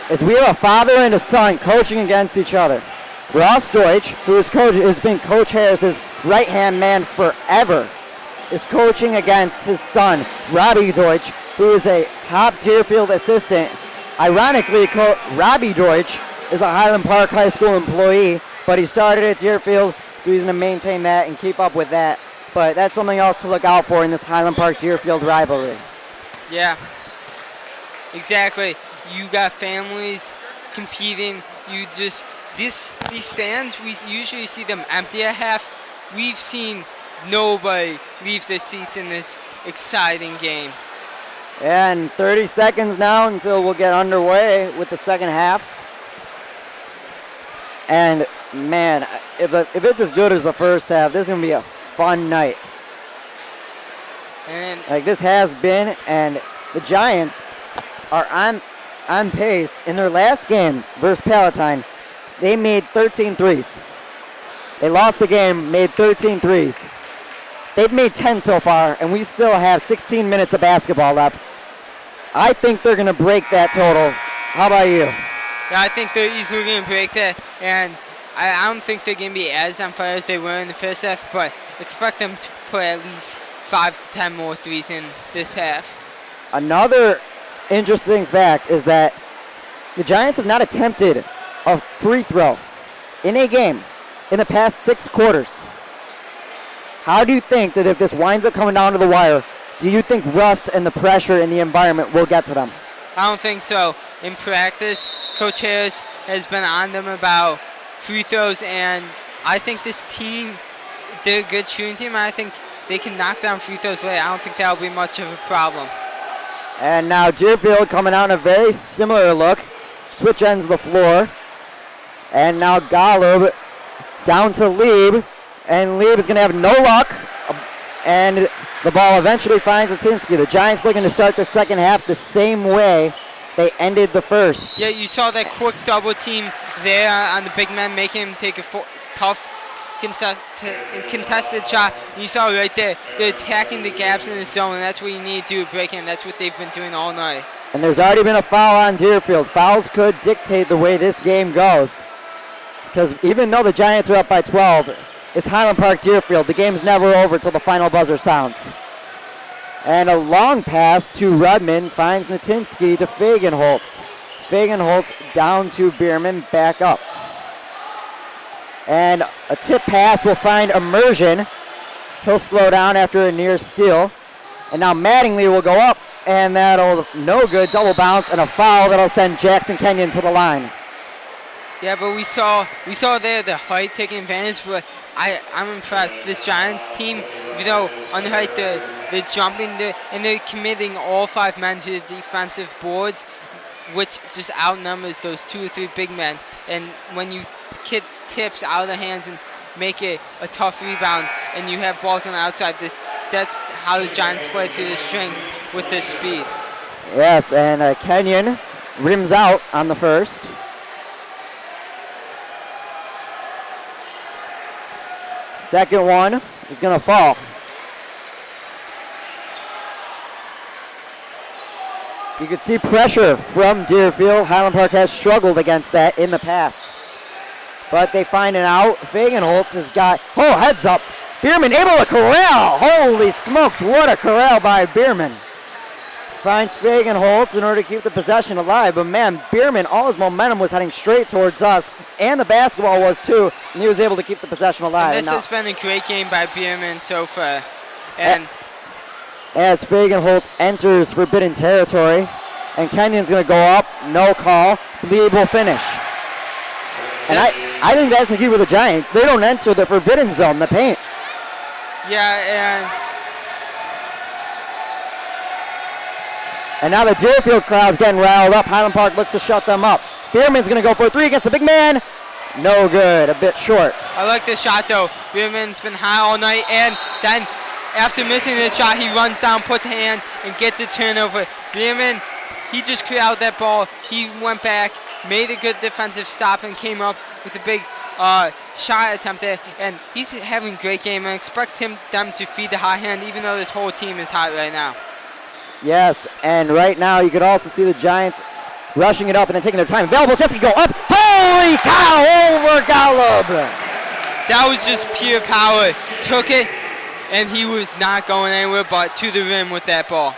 is we have a father and a son coaching against each other. Ross Deutsch, who has been Coach Harris's right-hand man forever, is coaching against his son, Robbie Deutsch, who is a top Deerfield assistant. Ironically, Robbie Deutsch is a Highland Park High School employee, but he started at Deerfield, so he's going to maintain that and keep up with that. But that's something else to look out for in this Highland Park-Deerfield rivalry. Yeah, exactly. You got families competing. These stands, we usually see them empty at half. We've seen nobody leave their seats in this exciting game. And 30 seconds now until we'll get underway with the second half. And man, if it's as good as the first half, this is going to be a fun night. And like this has been, and the Giants are on pace. In their last game versus Palatine, they made 13 threes. They lost the game, made 13 threes. They've made 10 so far, and we still have 16 minutes of basketball left. I think they're going to break that total. How about you? Yeah, I think they're easily going to break that, and I don't think they're going to be as on fire as they were in the first half, but expect them to put at least 5 to 10 more threes in this half. Another interesting fact is that the Giants have not attempted a free throw in a game in the past 6 quarters. How do you think that if this winds up coming down to the wire, do you think rust and the pressure in the environment will get to them? I don't think so. In practice, Coach Harris has been on them about free throws, and I think this team, they're a good shooting team. I think they can knock down free throws late. I don't think that'll be much of a problem. And now Deerfield coming out in a very similar look. Switch ends of the floor. And now Golub down to Lieb. And Lieb is going to have no luck. And the ball eventually finds Atinsky. The Giants looking to start the second half the same way they ended the first. Yeah, you saw that quick double team there on the big man, making him take a tough contested shot. You saw right there, they're attacking the gaps in the zone, and that's what you need to do, break in. That's what they've been doing all night. And there's already been a foul on Deerfield. Fouls could dictate the way this game goes. Because even though the Giants are up by 12, it's Highland Park Deerfield. The game's never over till the final buzzer sounds. And a long pass to Rudman finds Natinsky to Fagenholtz. Fagenholtz down to Bierman, back up. And a tip pass will find Immersion. He'll slow down after a near steal. And now Mattingly will go up, and that'll no good, double bounce, and a foul that'll send Jackson Kenyon to the line. Yeah, but we saw there the height taking advantage, but I'm impressed. This Giants team, even though on the height they're jumping, and they're committing all 5 men to the defensive boards. which just outnumbers those 2 or 3 big men. And when you kick tips out of the hands and make it a tough rebound, and you have balls on the outside, that's how the Giants play through the strings with this speed. Yes, and Kenyon rims out on the first. Second one is going to fall. You can see pressure from Deerfield. Highland Park has struggled against that in the past. But they find it out. Fagenholtz has got, heads up. Bierman able to corral. Holy smokes, what a corral by Bierman. Finds Fagenholtz in order to keep the possession alive. But man, Bierman, all his momentum was heading straight towards us. And the basketball was too. And he was able to keep the possession alive. And this has been a great game by Bierman so far. And as Fagenholtz enters forbidden territory, and Kenyon's going to go up, no call. Bleed will finish. And I think that's the key with the Giants. They don't enter the forbidden zone, the paint. Yeah, and now the Deerfield crowd's getting riled up. Highland Park looks to shut them up. Bierman's going to go for a 3 against the big man. No good, a bit short. I like this shot though. Bierman's been high all night, and then after missing the shot, he runs down, puts a hand, and gets a turnover. Bierman, he just cleared that ball. He went back, made a good defensive stop, and came up with a big shot attempt there. And he's having a great game. I expect them to feed the high hand, even though this whole team is hot right now. Yes, and right now you could also see the Giants rushing it up and then taking their time. Available, Jesse go up. Holy cow, over Golub. That was just pure power. Took it, and he was not going anywhere but to the rim with that ball.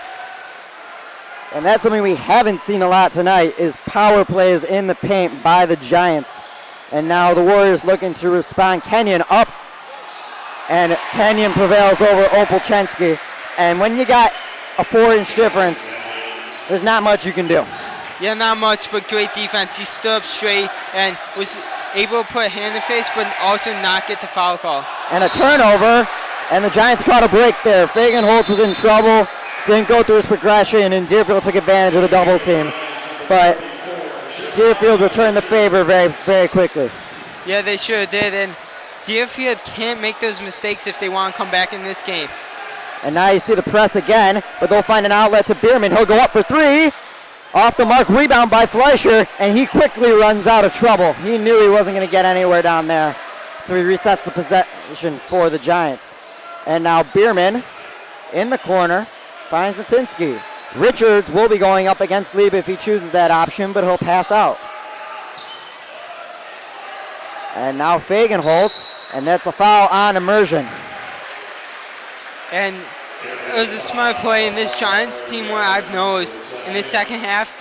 And that's something we haven't seen a lot tonight, is power plays in the paint by the Giants. And now the Warriors looking to respond. Kenyon up, and Kenyon prevails over Opolchensky. And when you got a 4-inch difference, there's not much you can do. Yeah, not much, but great defense. He stood up straight and was able to put a hand in the face, but also not get the foul call. And a turnover, and the Giants caught a break there. Fagenholtz was in trouble, didn't go through his progression, and Deerfield took advantage of the double team. But Deerfield returned the favor very, very quickly. Yeah, they sure did, and Deerfield can't make those mistakes if they want to come back in this game. And now you see the press again, but they'll find an outlet to Bierman. He'll go up for 3. Off the mark, rebound by Fleischer, and he quickly runs out of trouble. He knew he wasn't going to get anywhere down there. So he resets the possession for the Giants. And now Bierman in the corner finds Natinsky. Richards will be going up against Lieb if he chooses that option, but he'll pass out. And now Fagenholtz, and that's a foul on immersion. And it was a smart play in this Giants team where I've noticed in the second half.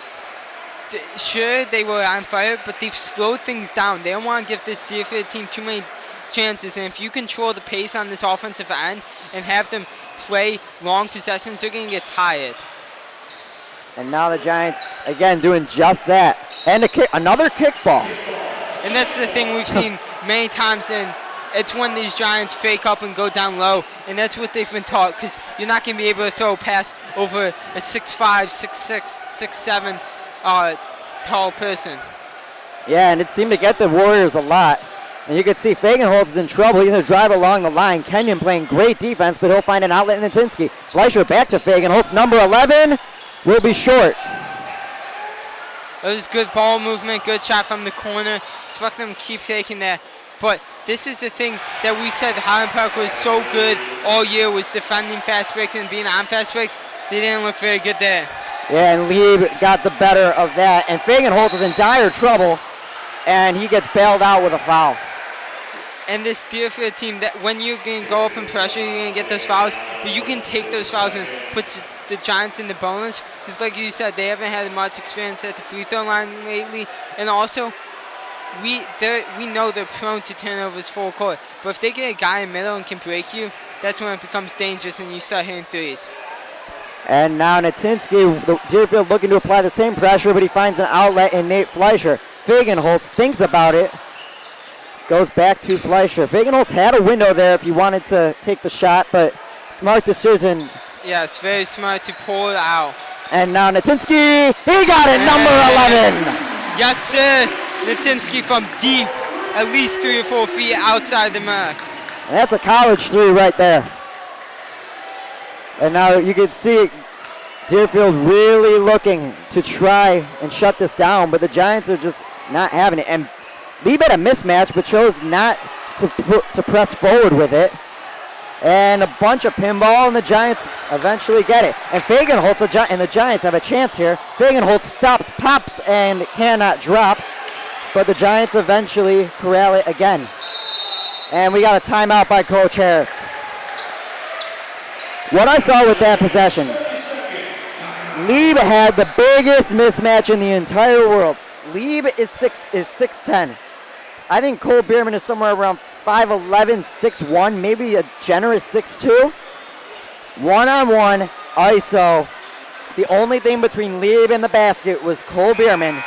Sure, they were on fire, but they've slowed things down. They don't want to give this Deerfield team too many chances. And if you control the pace on this offensive end and have them play long possessions, they're going to get tired. And now the Giants, again, doing just that. And another kickball. And that's the thing we've seen many times in. It's when these Giants fake up and go down low, and that's what they've been taught, because you're not going to be able to throw a pass over a 6'5", 6'6", 6'7" tall person. Yeah, and it seemed to get the Warriors a lot. And you can see Fagenholtz is in trouble. He's going to drive along the line. Kenyon playing great defense, but he'll find an outlet in Natinsky. Fleischer back to Fagenholtz. Number 11 will be short. It was good ball movement, good shot from the corner. Expect them to keep taking that. But this is the thing that we said Highland Park was so good all year, was defending fast breaks and being on fast breaks. They didn't look very good there. Yeah, and Lieb got the better of that. And Fagenholtz is in dire trouble, and he gets bailed out with a foul. And this Deerfield team, that when you're going to go up in pressure, you're going to get those fouls. But you can take those fouls and put the Giants in the bonus. Because like you said, they haven't had much experience at the free throw line lately. And also, we know they're prone to turnovers full court. But if they get a guy in the middle and can break you, that's when it becomes dangerous and you start hitting threes. And now Natinsky, Deerfield looking to apply the same pressure, but he finds an outlet in Nate Fleischer. Fagenholtz thinks about it. Goes back to Fleischer. Fagenholtz had a window there if he wanted to take the shot, but smart decisions. Yeah, it's very smart to pull it out. And now Natinsky, he got it, number 11. Yes, sir. Natinsky from deep, at least 3 or 4 feet outside the mark. And that's a college three right there. And now you can see Deerfield really looking to try and shut this down, but the Giants are just not having it. And Lieb had a mismatch, but chose not to press forward with it. And a bunch of pinball, and the Giants eventually get it. And Fagenholtz and the Giants have a chance here. Fagenholtz stops, pops, and cannot drop. But the Giants eventually corral it again. And we got a timeout by Coach Harris. What I saw with that possession, Lieb had the biggest mismatch in the entire world. Lieb is 6'10". I think Cole Bierman is somewhere around 5'11", 6'1", maybe a generous 6'2". One-on-one, ISO. The only thing between Lieb and the basket was Cole Bierman,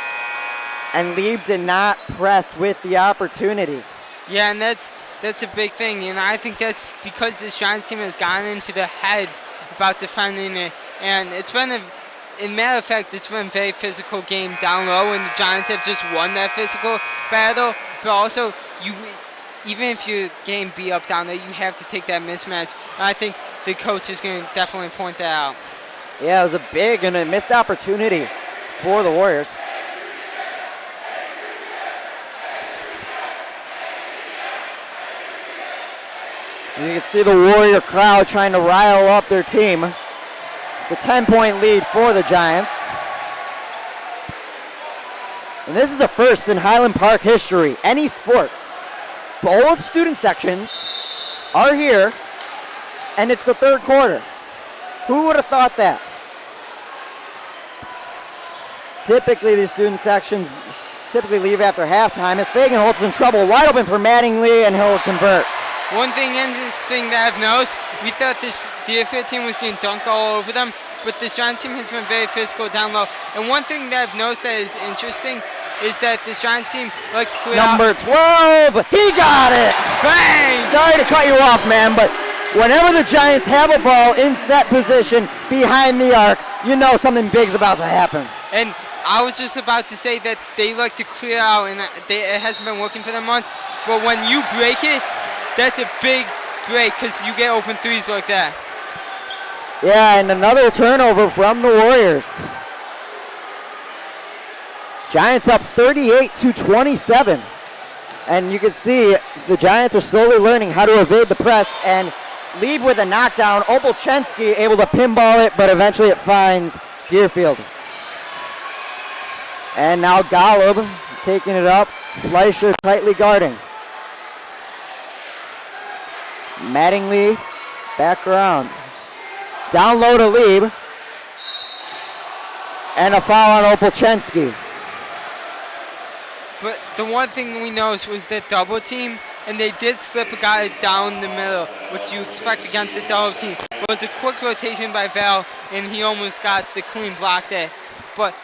and Lieb did not press with the opportunity. Yeah, and that's a big thing, and I think that's because this Giants team has gotten into their heads about defending it, and it's been in matter of fact, it's been a very physical game down low, and the Giants have just won that physical battle. But also, even if you're getting beat up down there, you have to take that mismatch. And I think the coach is going to definitely point that out. Yeah, it was a big and a missed opportunity for the Warriors. You can see the Warrior crowd trying to rile up their team. It's a 10-point lead for the Giants. And this is a first in Highland Park history, any sport. Both student sections are here, and it's the third quarter. Who would have thought that? Typically, these student sections leave after halftime. As Fagenholtz in trouble, wide open for Mattingly, and he'll convert. One thing interesting that I've noticed, we thought this Deerfield team was going to dunk all over them, but this Giants team has been very physical down low. And one thing that I've noticed that is interesting is that this Giants team likes to clear Number 12, he got it! Bang! Sorry to cut you off, man, but whenever the Giants have a ball in set position behind the arc, you know something big's about to happen. And I was just about to say that they like to clear out, and it hasn't been working for them once, but when you break it, that's a big break because you get open threes like that. Yeah, and another turnover from the Warriors. Giants up 38-27. And you can see the Giants are slowly learning how to evade the press, and Lieb with a knockdown. Opolchensky able to pinball it, but eventually it finds Deerfield. And now Golub taking it up. Fleischer tightly guarding. Mattingly back around. Down low to Lieb. And a foul on Opolchensky. But the one thing we noticed was that double team, and they did slip a guy down the middle, which you expect against a double team. But it was a quick rotation by Val, and he almost got the clean block there. But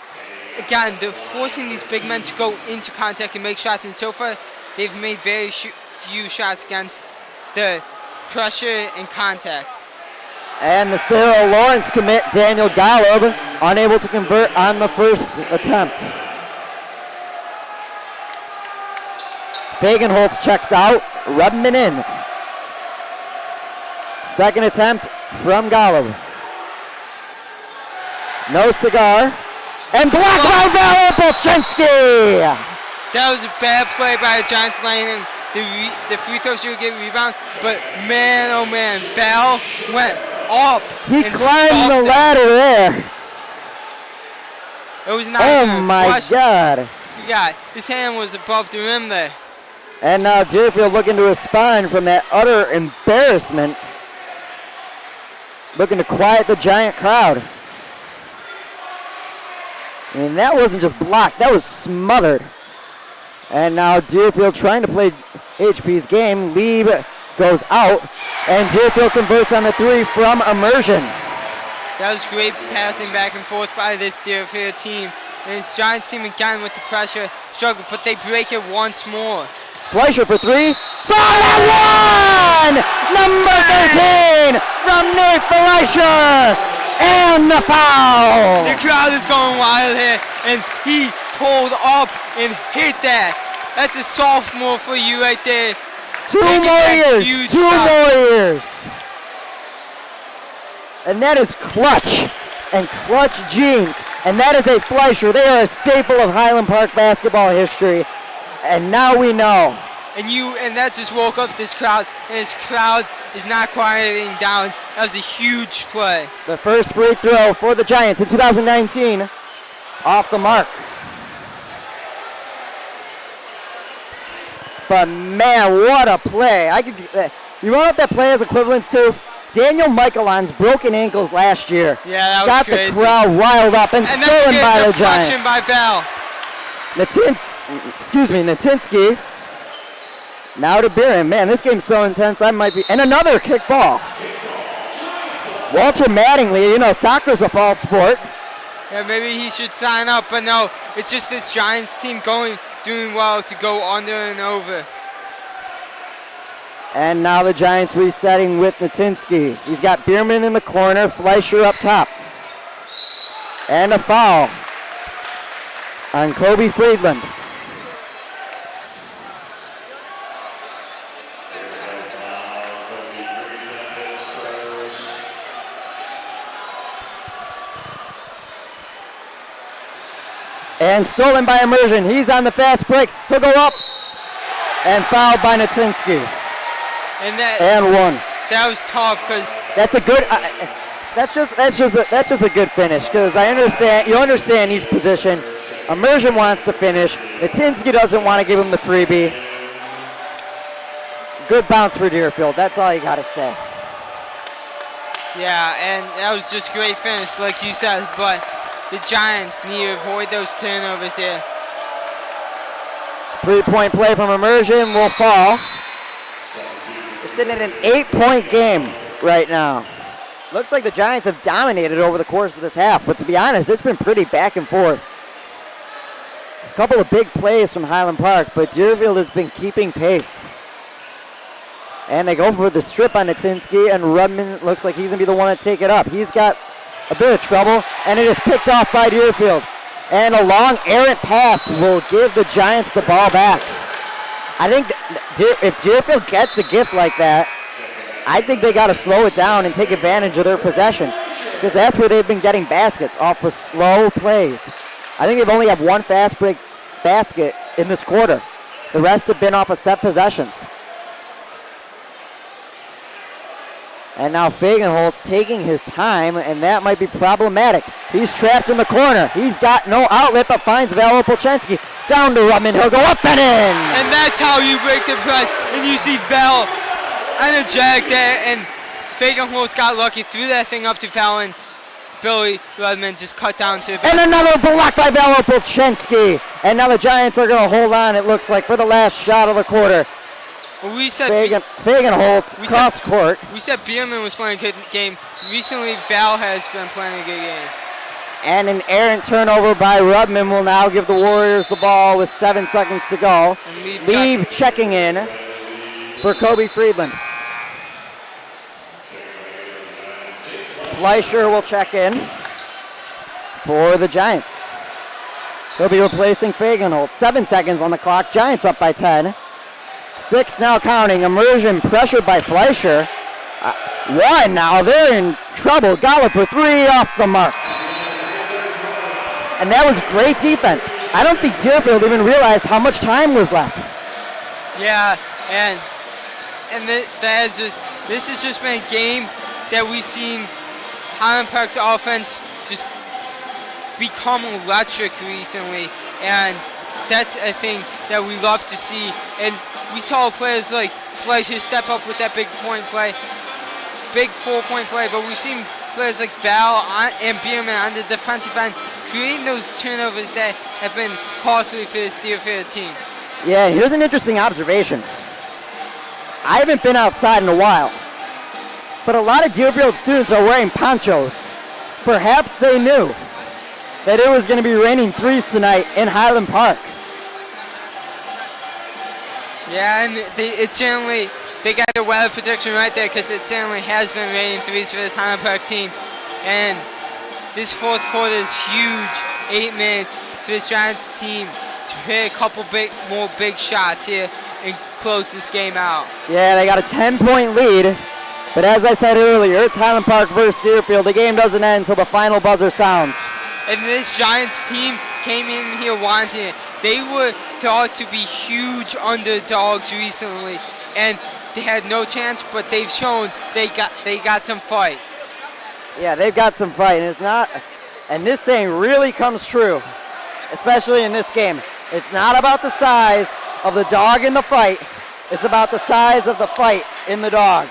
again, they're forcing these big men to go into contact and make shots, and so far they've made very few shots against the pressure and contact. And the Cyril Lawrence commit, Daniel Golub, unable to convert on the first attempt. Fagenholtz checks out, Rubman in. Second attempt from Golub. No cigar. And blocked by Val Opolchensky! That was a bad play by the Giants laying in. The free throw should get rebound, but man, oh man, Val went up. He climbed the ladder there. It was not Oh my God. Yeah, his hand was above the rim there. And now Deerfield looking to respond from that utter embarrassment. Looking to quiet the Giant crowd. I mean, that wasn't just blocked, that was smothered. And now Deerfield trying to play HP's game. Lieb goes out, and Deerfield converts on the three from immersion. That was great passing back and forth by this Deerfield team. And this Giants team again with the pressure struggle, but they break it once more. Fleischer for three. Foul at one! Number 13 from Nate Fleischer. And the foul! The crowd is going wild here, and he pulled up and hit that. That's a sophomore for you right there. Two more years. And that is clutch and clutch jeans. And that is a Fleischer. They are a staple of Highland Park basketball history. And now we know. And that just woke up this crowd, and this crowd is not quieting down. That was a huge play. The first free throw for the Giants in 2019, off the mark. But man, what a play. You know what that play has equivalence to? Daniel Michaelon's broken ankles last year. Yeah, that was crazy. Got the crowd riled up and stolen by the Giants. By Val. Natinsky. Now to Biren. Man, this game's so intense. And another kick ball. Walter Mattingly, soccer's a fall sport. Yeah, maybe he should sign up, but no, it's just this Giants team doing well to go under and over. And now the Giants resetting with Natinsky. He's got Bierman in the corner, Fleischer up top. And a foul on Kobe Friedland. And stolen by Immersion. He's on the fast break. He'll go up. And fouled by Natinsky. And one. That was tough because that's a good. That's just a good finish because you understand each position. Immersion wants to finish. Natinsky doesn't want to give him the freebie. Good bounce for Deerfield. That's all you got to say. Yeah, and that was just great finish, like you said. But the Giants need to avoid those turnovers here. 3-point play from Immersion will fall. We're sitting in an 8-point game right now. Looks like the Giants have dominated over the course of this half, but to be honest, it's been pretty back and forth. A couple of big plays from Highland Park, but Deerfield has been keeping pace. And they go for the strip on Natinsky, and Rudman looks like he's going to be the one to take it up. He's got a bit of trouble, and it is picked off by Deerfield. And a long errant pass will give the Giants the ball back. I think if Deerfield gets a gift like that, I think they got to slow it down and take advantage of their possession, because that's where they've been getting baskets, off of slow plays. I think they've only had one fast break basket in this quarter. The rest have been off of set possessions. And now Fagenholtz taking his time, and that might be problematic. He's trapped in the corner. He's got no outlet, but finds Val Opolchensky. Down to Rutman. He'll go up and in. And that's how you break the press. And you see Val energetic there, and Fagenholtz got lucky, threw that thing up to Val, and Billy Rudman just cut down to the back. And another block by Val Opolchensky. And now the Giants are going to hold on, it looks like, for the last shot of the quarter. We said Fagenholtz cross court. We said Bierman was playing a good game. Recently, Val has been playing a good game. And an errant turnover by Rudman will now give the Warriors the ball with 7 seconds to go. Lieb checking in for Kobe Friedland. Fleischer will check in for the Giants. He'll be replacing Fagenholtz. 7 seconds on the clock. Giants up by 10. 6 now counting. Immersion pressured by Fleischer. 1 now. They're in trouble. Gollop for 3 off the mark. And that was great defense. I don't think Deerfield even realized how much time was left. Yeah, and this has just been a game that we've seen Highland Park's offense just become electric recently. And that's a thing that we love to see. And we saw players like Fleischer step up with that big 4-point play, but we've seen players like Val and Bierman on the defensive end creating those turnovers that have been costly for this Deerfield team. Yeah, here's an interesting observation. I haven't been outside in a while, but a lot of Deerfield students are wearing ponchos. Perhaps they knew that it was going to be raining threes tonight in Highland Park. Yeah, and they got the weather prediction right there, because it certainly has been raining threes for this Highland Park team. And this fourth quarter is huge. 8 minutes for this Giants team to hit a couple more big shots here and close this game out. Yeah, they got a 10-point lead. But as I said earlier, it's Highland Park versus Deerfield. The game doesn't end until the final buzzer sounds. And this Giants team came in here wanting it. They were thought to be huge underdogs recently, and they had no chance, but they've shown they got some fight. Yeah, they've got some fight, and this thing really comes true, especially in this game. It's not about the size of the dog in the fight. It's about the size of the fight in the dog.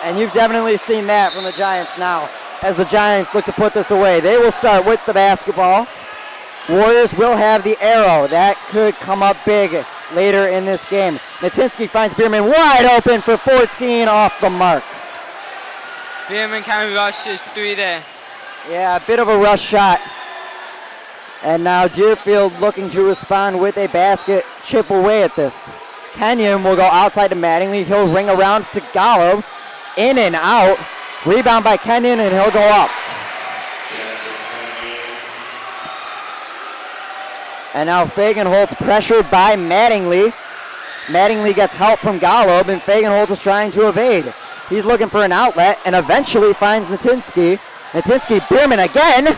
And you've definitely seen that from the Giants now, as the Giants look to put this away. They will start with the basketball. Warriors will have the arrow. That could come up big later in this game. Natinsky finds Bierman wide open for 14 off the mark. Bierman kind of rushed his 3 there. Yeah, a bit of a rush shot. And now Deerfield looking to respond with a basket, chip away at this. Kenyon will go outside to Mattingly. He'll ring around to Golub. In and out. Rebound by Kenyon, and he'll go up. And now Fagenholtz pressured by Mattingly. Mattingly gets help from Golub, and Fagenholtz is trying to evade. He's looking for an outlet and eventually finds Natinsky. Natinsky, Bierman again.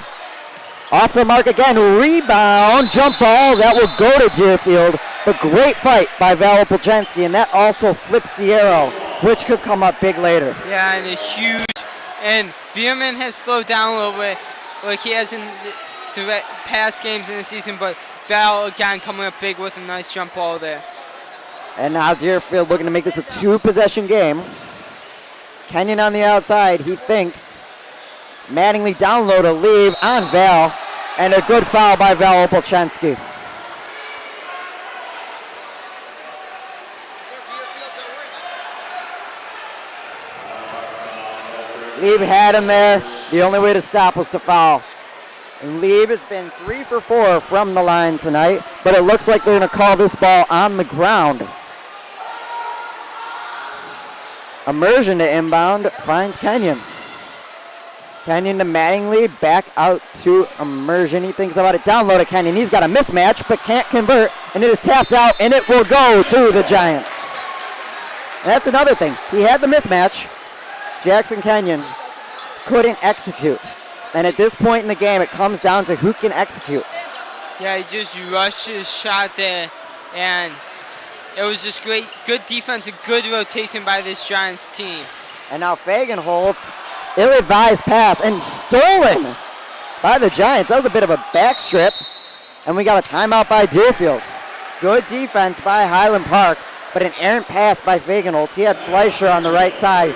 Off the mark again. Rebound, jump ball. That will go to Deerfield. But great fight by Val Polchenski, and that also flips the arrow, which could come up big later. Yeah, and it's huge. And Bierman has slowed down a little bit, like he has in the past games in the season, but Val again coming up big with a nice jump ball there. And now Deerfield looking to make this a 2-possession game. Kenyon on the outside, he thinks. Mattingly down low to leave on Val, and a good foul by Val Polchenski. Lieb had him there. The only way to stop was to foul. And Lieb has been 3 for 4 from the line tonight, but it looks like they're going to call this ball on the ground. Immersion to inbound, finds Kenyon. Kenyon to Mattingly, back out to Immersion. He thinks about it, down low to Kenyon. He's got a mismatch, but can't convert, and it is tapped out, and it will go to the Giants. And that's another thing. He had the mismatch. Jackson Kenyon couldn't execute. And at this point in the game, it comes down to who can execute. Yeah, he just rushed his shot there, and it was just great, good defense and good rotation by this Giants team. And now Fagenholtz, ill-advised pass, and stolen by the Giants. That was a bit of a backstrip, and we got a timeout by Deerfield. Good defense by Highland Park, but an errant pass by Fagenholtz. He had Fleischer on the right side.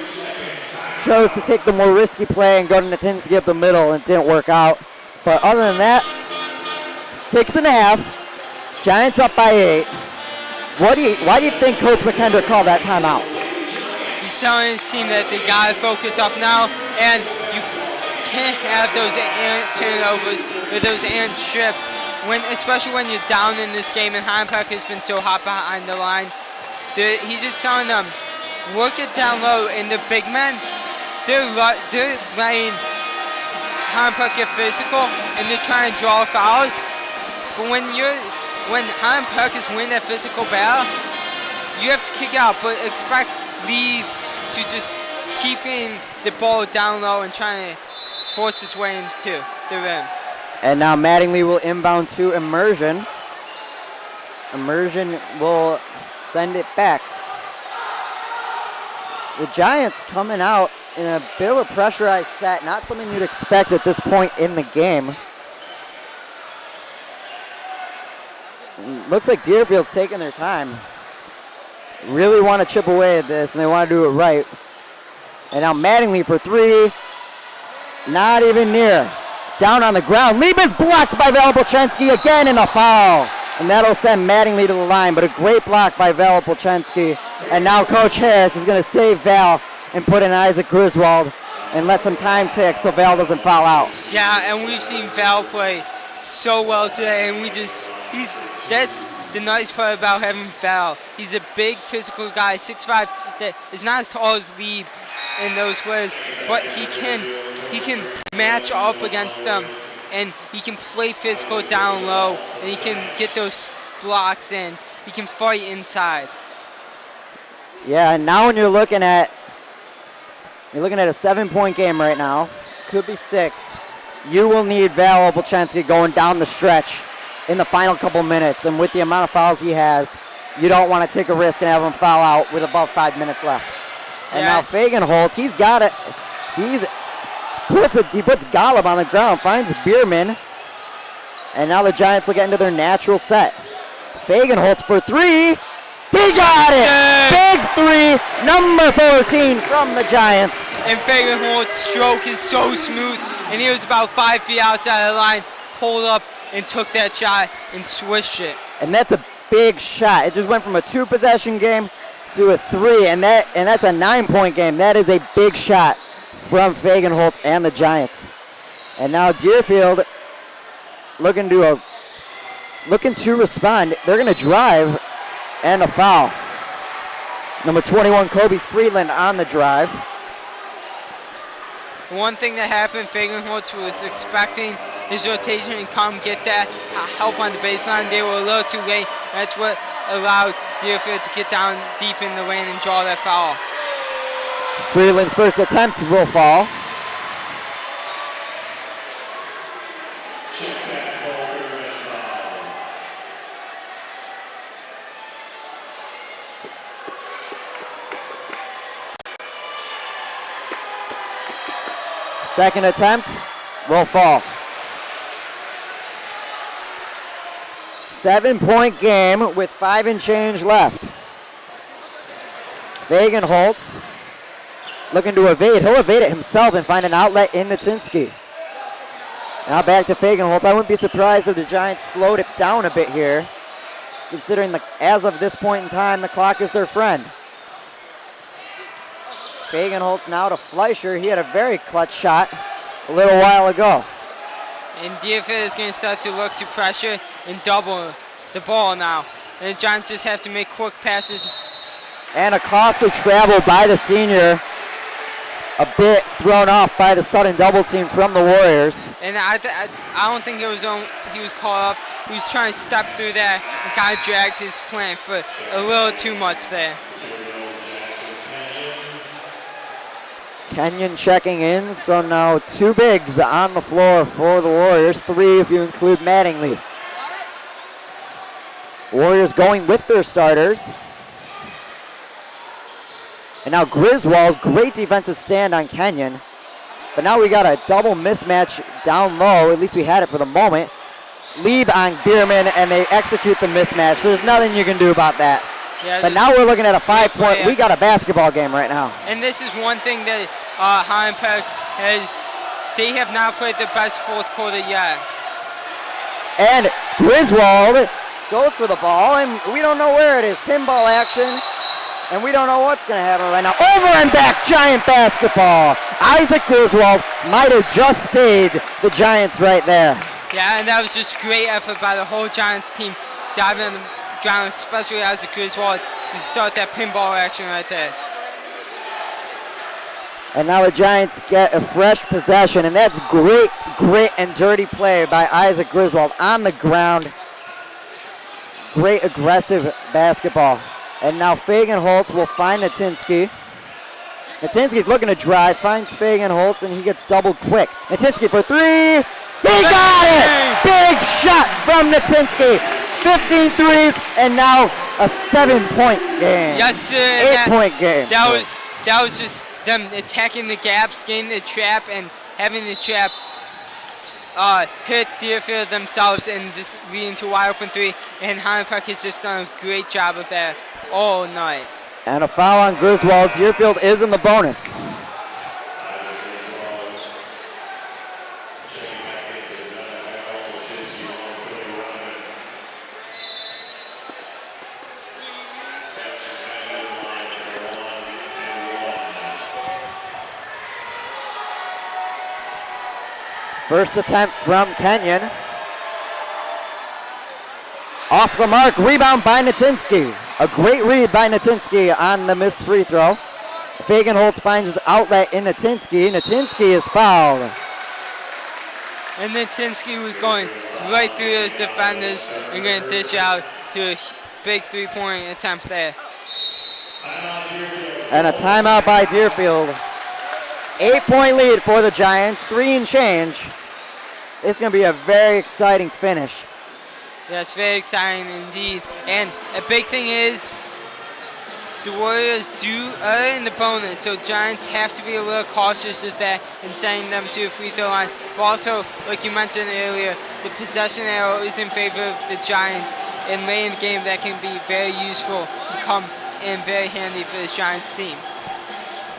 Chose to take the more risky play and go to Natinsky up the middle, and it didn't work out. But other than that, 6.5. Giants up by 8. Why do you think Coach McKendrick called that timeout? He's telling his team that they gotta focus up now, and you can't have those errant turnovers or those errant strips, especially when you're down in this game, and Highland Park has been so hot behind the line. He's just telling them, work it down low, and the big men, they're letting Highland Park get physical, and they're trying to draw fouls. But when Highland Park is winning that physical battle, you have to kick out, but expect Lee to just keeping the ball down low and trying to force his way into the rim. And now Mattingly will inbound to Immersion. Immersion will send it back. The Giants coming out in a bit of a pressurized set, not something you'd expect at this point in the game. Looks like Deerfield's taking their time. Really want to chip away at this, and they want to do it right. And now Mattingly for 3. Not even near. Down on the ground. Lieb is blocked by Val Polchenski again, in a foul. And that'll send Mattingly to the line, but a great block by Val Polchenski. And now Coach Harris is going to save Val and put in Isaac Griswold and let some time tick so Val doesn't foul out. Yeah, and we've seen Val play so well today, and that's the nice part about having Val. He's a big physical guy, 6'5", that is not as tall as Lieb in those plays, but he he can match up against them, and he can play physical down low, and he can get those blocks in. He can fight inside. Yeah, and now when you're looking at a 7-point game right now, could be 6. You will need Val Obelchansky going down the stretch in the final couple minutes, and with the amount of fouls he has, you don't want to take a risk and have him foul out with above 5 minutes left. And now Fagenholtz, he's got it. He puts Golub on the ground, finds Bierman, and now the Giants will get into their natural set. Fagenholtz for 3. He got it! Big 3, number 14 from the Giants. And Fagenholtz's stroke is so smooth, and he was about 5 feet outside the line, pulled up and took that shot and swished it. And that's a big shot. It just went from a 2-possession game to a 3, and that's a 9-point game. That is a big shot from Fagenholtz and the Giants. And now Deerfield looking to respond. They're going to drive and a foul. Number 21, Kobe Freeland on the drive. One thing that happened, Fagenholtz was expecting his rotation and come get that help on the baseline. They were a little too late. That's what allowed Deerfield to get down deep in the lane and draw that foul. Freeland's first attempt will fall. Second attempt will fall. 7-point game with 5 and change left. Fagenholtz looking to evade. He'll evade it himself and find an outlet in Natinsky. Now back to Fagenholtz. I wouldn't be surprised if the Giants slowed it down a bit here, considering as of this point in time, the clock is their friend. Fagenholtz now to Fleischer. He had a very clutch shot a little while ago. And Deerfield is going to start to look to pressure and double the ball now. And the Giants just have to make quick passes. And a costly travel by the senior. A bit thrown off by the sudden double team from the Warriors. And I don't think he was called off. He was trying to step through there and kind of dragged his plant foot a little too much there. Kenyon checking in, so now 2 bigs on the floor for the Warriors, 3 if you include Mattingly. Warriors going with their starters. And now Griswold, great defensive stand on Kenyon. But now we got a double mismatch down low, at least we had it for the moment. Lead on Bierman, and they execute the mismatch. There's nothing you can do about that. Yeah, but now we're looking at a 5-point. We got a basketball game right now. And this is one thing that Heimpek they have not played the best fourth quarter yet. And Griswold goes for the ball, and we don't know where it is. Pinball action, and we don't know what's going to happen right now. Over and back, Giant basketball. Isaac Griswold might have just saved the Giants right there. Yeah, and that was just great effort by the whole Giants team, diving on the ground, especially Isaac Griswold, to start that pinball action right there. And now the Giants get a fresh possession, and that's great grit and dirty play by Isaac Griswold on the ground. Great aggressive basketball. And now Fagenholtz will find Natinsky. Natinsky's looking to drive, finds Fagenholtz, and he gets doubled quick. Natinsky for 3. He got it! Big shot from Natinsky. 15 threes, and now a 7-point game. Yes, sir. 8-point game. That was just them attacking the gaps, getting the trap, and having the trap hit Deerfield themselves and just leading to a wide open 3. And Heimpek has just done a great job of that all night. And a foul on Griswold. Deerfield is in the bonus. First attempt from Kenyon. Off the mark, rebound by Natinsky. A great read by Natinsky on the missed free throw. Fagenholtz finds his outlet in Natinsky. Natinsky is fouled. And Natinsky was going right through those defenders and going to dish out to a big three-point attempt there. And a timeout by Deerfield. 8-point lead for the Giants, 3 and change. It's going to be a very exciting finish. Yes, very exciting indeed. And a big thing is the Warriors are in the bonus, so Giants have to be a little cautious with that and sending them to a free throw line. But also, like you mentioned earlier, the possession arrow is in favor of the Giants, and late in the game that can be very useful and come in very handy for this Giants team.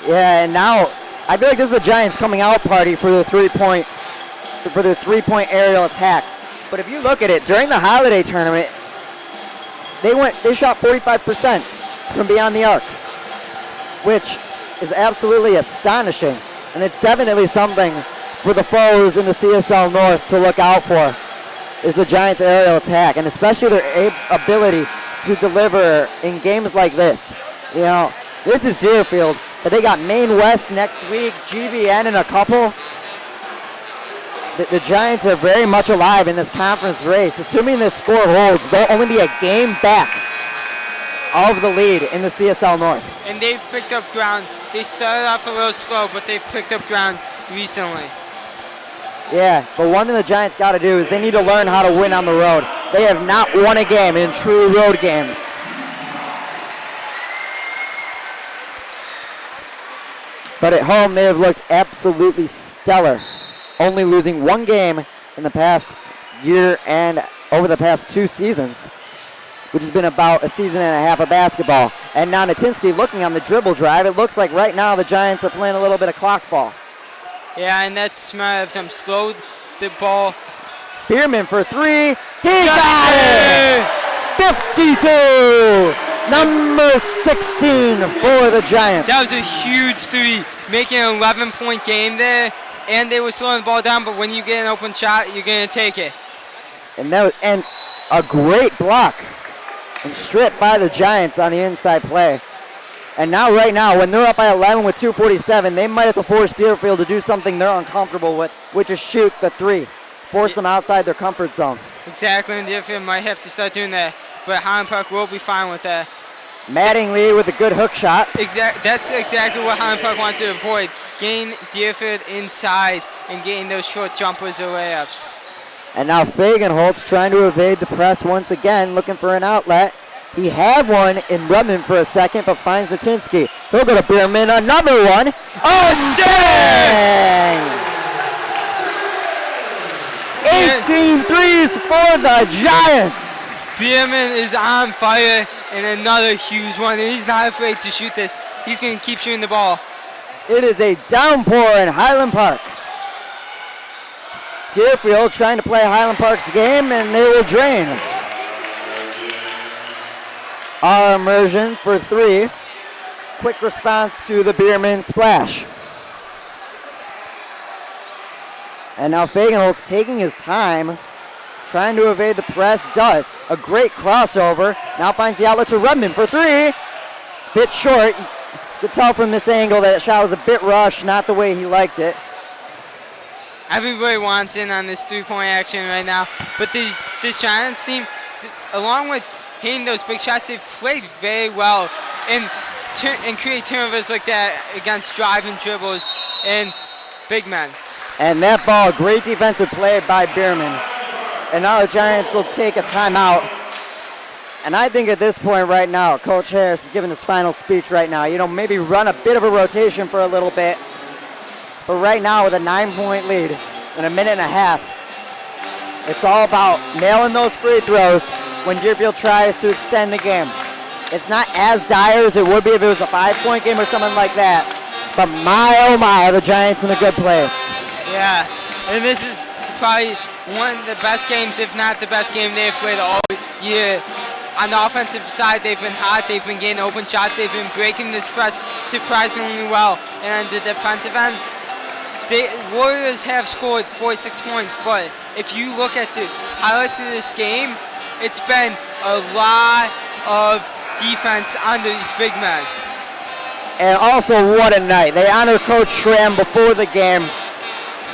Yeah, and now I feel like this is the Giants coming out party for the three-point aerial attack. But if you look at it, during the holiday tournament, they shot 45% from beyond the arc, which is absolutely astonishing. And it's definitely something for the foes in the CSL North to look out for, is the Giants' aerial attack, and especially their ability to deliver in games like this. You know, this is Deerfield, but they got Maine West next week, GVN in a couple. The Giants are very much alive in this conference race. Assuming this score holds, they'll only be a game back of the lead in the CSL North. And they've picked up ground. They started off a little slow, but they've picked up ground recently. Yeah, but one thing the Giants got to do is they need to learn how to win on the road. They have not won a game in true road games. But at home, they have looked absolutely stellar, only losing one game in the past year and over the past 2 seasons, which has been about a season and a half of basketball. And now Natinsky looking on the dribble drive. It looks like right now the Giants are playing a little bit of clock ball. Yeah, and that's smart of them. Slowed the ball. Bierman for 3. He got it! 52! Number 16 for the Giants. That was a huge 3, making an 11-point game there. And they were slowing the ball down, but when you get an open shot, you're going to take it. And a great block and strip by the Giants on the inside play. And now, right now, when they're up by 11 with 2:47, they might have to force Deerfield to do something they're uncomfortable with, which is shoot the 3. Force them outside their comfort zone. Exactly, and Deerfield might have to start doing that. But Highland Park will be fine with that. Mattingly with a good hook shot. That's exactly what Highland Park wants to avoid. Getting Deerfield inside and getting those short jumpers or layups. And now Fagenholtz trying to evade the press once again, looking for an outlet. He had one in Rudman for a second, but finds Natinsky. He'll go to Bierman, another one. Oh, dang! 18 threes for the Giants. Bierman is on fire, and another huge one. And he's not afraid to shoot this. He's going to keep shooting the ball. It is a downpour in Highland Park. Deerfield trying to play Highland Park's game, and they will drain. Our immersion for 3. Quick response to the Bierman splash. And now Fagenholtz taking his time, trying to evade the press, does. A great crossover, now finds the outlet to Rudman for 3. Bit short. You could tell from this angle that shot was a bit rushed, not the way he liked it. Everybody wants in on this three-point action right now. But this Giants team, along with hitting those big shots, they've played very well and create turnovers like that against drive and dribbles and big men. And that ball, great defensive play by Bierman. And now the Giants will take a timeout. And I think at this point right now, Coach Harris is giving his final speech right now. You know, maybe run a bit of a rotation for a little bit. But right now with a 9-point lead in a minute and a half, it's all about nailing those free throws when Deerfield tries to extend the game. It's not as dire as it would be if it was a 5-point game or something like that. But my, oh my, the Giants in a good place. Yeah, and this is probably one of the best games, if not the best game they've played all year. On the offensive side, they've been hot. They've been getting open shots. They've been breaking this press surprisingly well. And on the defensive end, the Warriors have scored 46 points. But if you look at the highlights of this game, it's been a lot of defense under these big men. And also, what a night. They honored Coach Schramm before the game.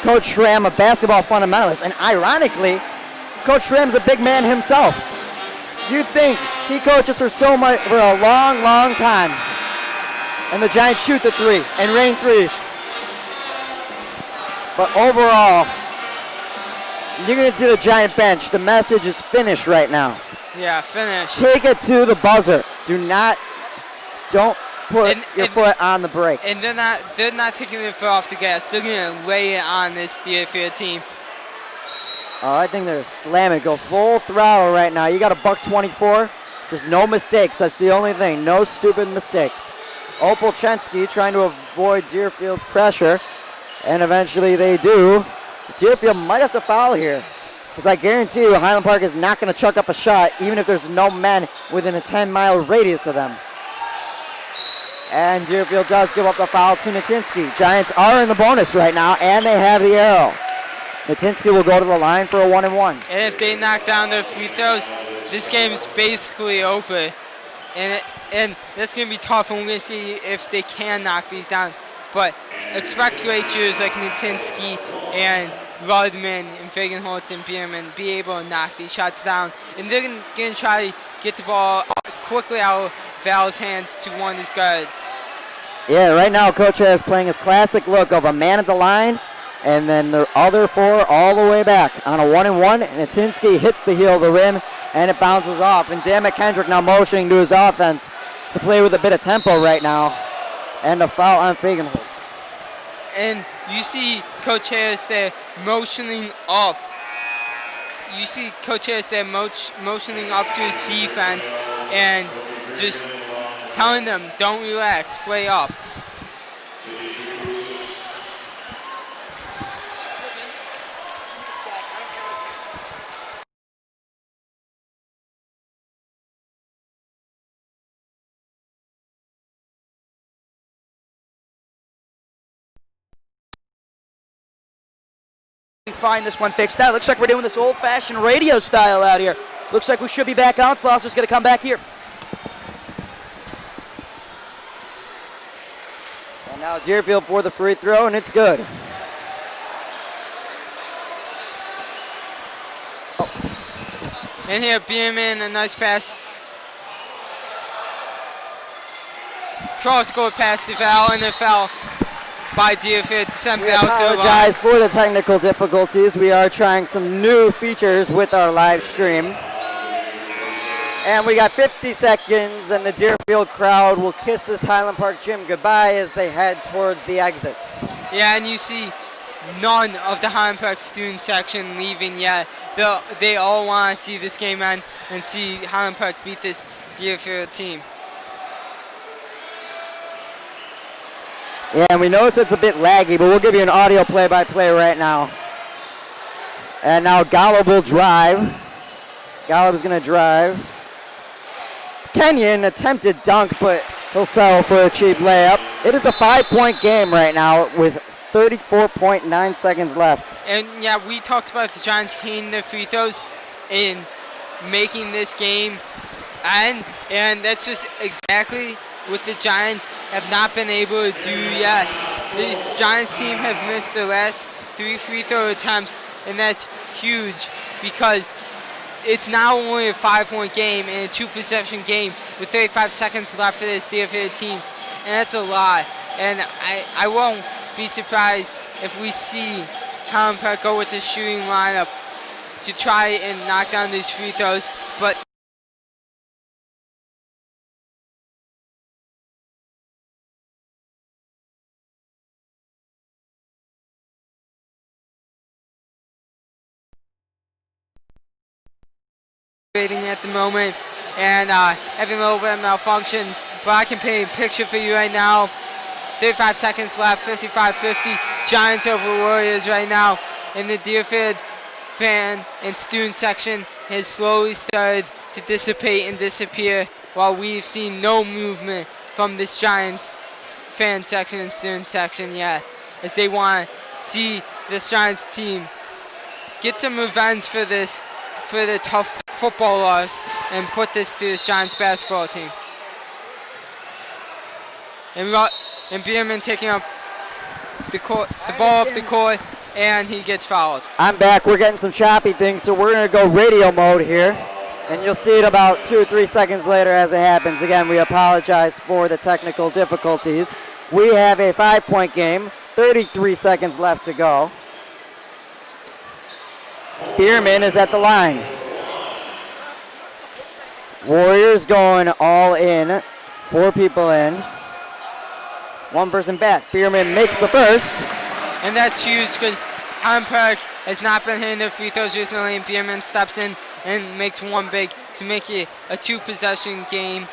Coach Schramm, a basketball fundamentalist. And ironically, Coach Schramm's a big man himself. You'd think he coaches for a long, long time. And the Giants shoot the three and rain threes. But overall, you're going to see the Giant bench. The message is finished right now. Yeah, finish. Take it to the buzzer. Don't put your foot on the brake. And they're not taking their foot off the gas. They're gonna lay it on this Deerfield team. Oh, I think they're slamming. Go full throttle right now. You got a $124. Just no mistakes. That's the only thing. No stupid mistakes. Opolchensky trying to avoid Deerfield's pressure, and eventually they do. Deerfield might have to foul here, because I guarantee you Highland Park is not going to chuck up a shot, even if there's no men within a 10-mile radius of them. And Deerfield does give up the foul to Natinsky. Giants are in the bonus right now, and they have the arrow. Natinsky will go to the line for a 1-and-1. And if they knock down their free throws, this game is basically over. And that's going to be tough, and we're going to see if they can knock these down. But expect great shooters like Natinsky and Rudman and Fagenholtz and Bierman be able to knock these shots down. And they're going to try to get the ball quickly out of Val's hands to one of his guards. Yeah, right now Coach Hare is playing his classic look of a man at the line, and then the other four all the way back on a 1-and-1. Natinsky hits the heel of the rim, and it bounces off. And Dan McKendrick now motioning to his offense to play with a bit of tempo right now. And a foul on Fagenholtz. And you see Coach Harris there motioning up. You see Coach Harris there motioning up to his defense and just telling them, don't relax, play up. Find this one fixed out. Looks like we're doing this old-fashioned radio style out here. Looks like we should be back on. Slosser's going to come back here. And now Deerfield for the free throw, and it's good. And here, Bierman, a nice pass. Cross-court pass to Val, and a foul by Deerfield to send Val to the line. We apologize for the technical difficulties. We are trying some new features with our live stream. And we got 50 seconds, and the Deerfield crowd will kiss this Highland Park gym goodbye as they head towards the exits. Yeah, and you see none of the Highland Park student section leaving yet. They all want to see this game end and see Highland Park beat this Deerfield team. Yeah, and we notice it's a bit laggy, but we'll give you an audio play-by-play right now. And now Golub will drive. Golub's going to drive. Kenyon attempted dunk, but he'll settle for a cheap layup. It is a 5-point game right now with 34.9 seconds left. And yeah, we talked about the Giants hitting their free throws in making this game end, and that's just exactly what the Giants have not been able to do yet. This Giants team have missed the last 3 free throw attempts, and that's huge because it's now only a 5-point game and a 2-possession game with 35 seconds left for this Deerfield team, and that's a lot. And I won't be surprised if we see Highland Park go with this shooting lineup to try and knock down these free throws, but at the moment and having a little bit of malfunction, but I can paint a picture for you right now. 35 seconds left, 55-50, Giants over Warriors right now, and the Deerfield fan and student section has slowly started to dissipate and disappear, while we've seen no movement from this Giants fan section and student section yet, as they want to see this Giants team get some revenge for the tough football loss and put this to the Giants basketball team. and Bierman taking up the ball up the court, and he gets fouled. I'm back. We're getting some choppy things, so we're going to go radio mode here. And you'll see it about 2 or 3 seconds later as it happens. Again, we apologize for the technical difficulties. We have a 5-point game, 33 seconds left to go. Bierman is at the line. Warriors going all in. 4 people in. 1 person back. Bierman makes the first. And that's huge because Highland Park has not been hitting their free throws recently, and Bierman steps in and makes one big to make it a 2-possession game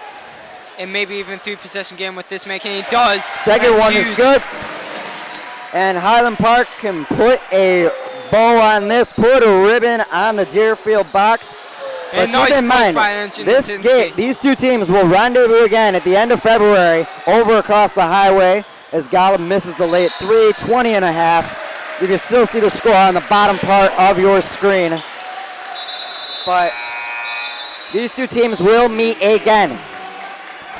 and maybe even 3-possession game with this make, and he does. Second one is good. And Highland Park can put a bow on this, put a ribbon on the Deerfield box. And but keep in mind, these 2 teams will rendezvous again at the end of February over across the highway as Gollum misses the late 3, 20.5. You can still see the score on the bottom part of your screen. But these 2 teams will meet again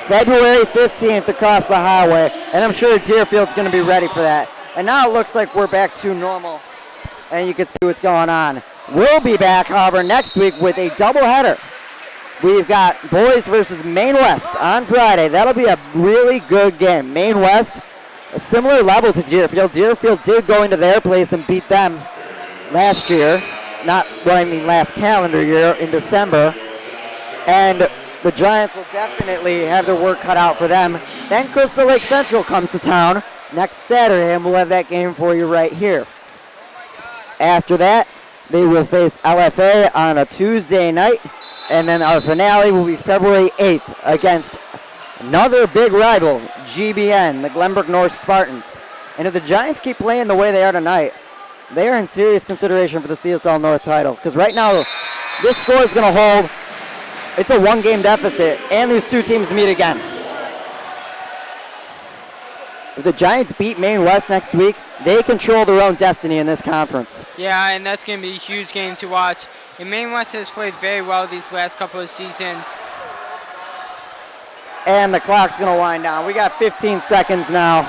February 15th across the highway, and I'm sure Deerfield's going to be ready for that. And now it looks like we're back to normal, and you can see what's going on. We'll be back, however, next week with a doubleheader. We've got boys versus Maine West on Friday. That'll be a really good game. Maine West, a similar level to Deerfield. Deerfield did go into their place and beat them last year. Last calendar year in December. And the Giants will definitely have their work cut out for them. Then Crystal Lake Central comes to town next Saturday, and we'll have that game for you right here. After that, they will face LFA on a Tuesday night, and then our finale will be February 8th against another big rival, GBN, the Glenbrook North Spartans. And if the Giants keep playing the way they are tonight, they are in serious consideration for the CSL North title, because right now this score is going to hold. It's a 1-game deficit, and these 2 teams meet again. If the Giants beat Maine West next week, they control their own destiny in this conference. Yeah, and that's going to be a huge game to watch. And Maine West has played very well these last couple of seasons. And the clock's going to wind down. We got 15 seconds now.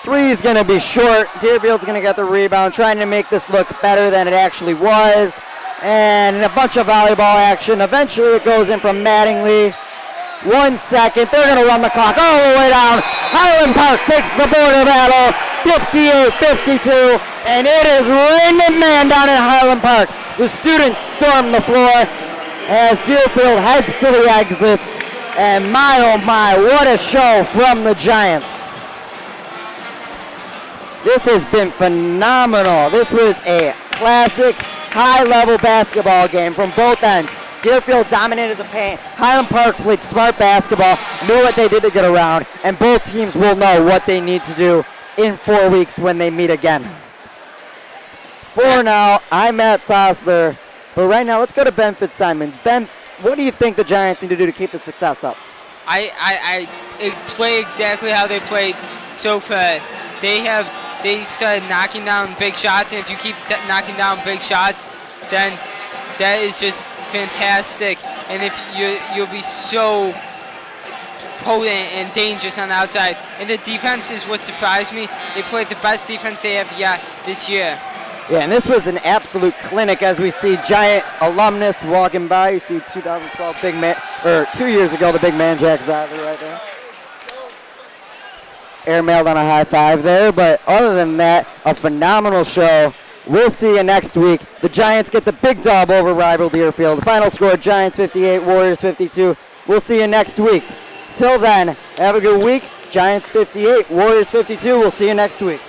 3 is going to be short. Deerfield's going to get the rebound, trying to make this look better than it actually was. And a bunch of volleyball action. Eventually it goes in from Mattingly. 1 second. They're going to run the clock all the way down. Highland Park takes the border battle. 58-52. And it is Raymond Man down in Highland Park. The students storm the floor as Deerfield heads to the exits. And my, oh my, what a show from the Giants. This has been phenomenal. This was a classic, high-level basketball game from both ends. Deerfield dominated the paint. Highland Park played smart basketball, knew what they did to get around, and both teams will know what they need to do in 4 weeks when they meet again. For now, I'm Matt Sosler, but right now let's go to Ben Fitzsimons. Ben, what do you think the Giants need to do to keep the success up? I play exactly how they played so far. They started knocking down big shots, and if you keep knocking down big shots, then that is just fantastic. And if you'll be so potent and dangerous on the outside. And the defense is what surprised me. They played the best defense they have yet this year. Yeah, and this was an absolute clinic as we see Giant alumnus walking by. You see 2012 big man, or 2 years ago, the big man Jack Zyler right there. Airmailed on a high five there, but other than that, a phenomenal show. We'll see you next week. The Giants get the big dub over rival Deerfield. Final score, Giants 58, Warriors 52. We'll see you next week. Till then, have a good week. Giants 58, Warriors 52. We'll see you next week.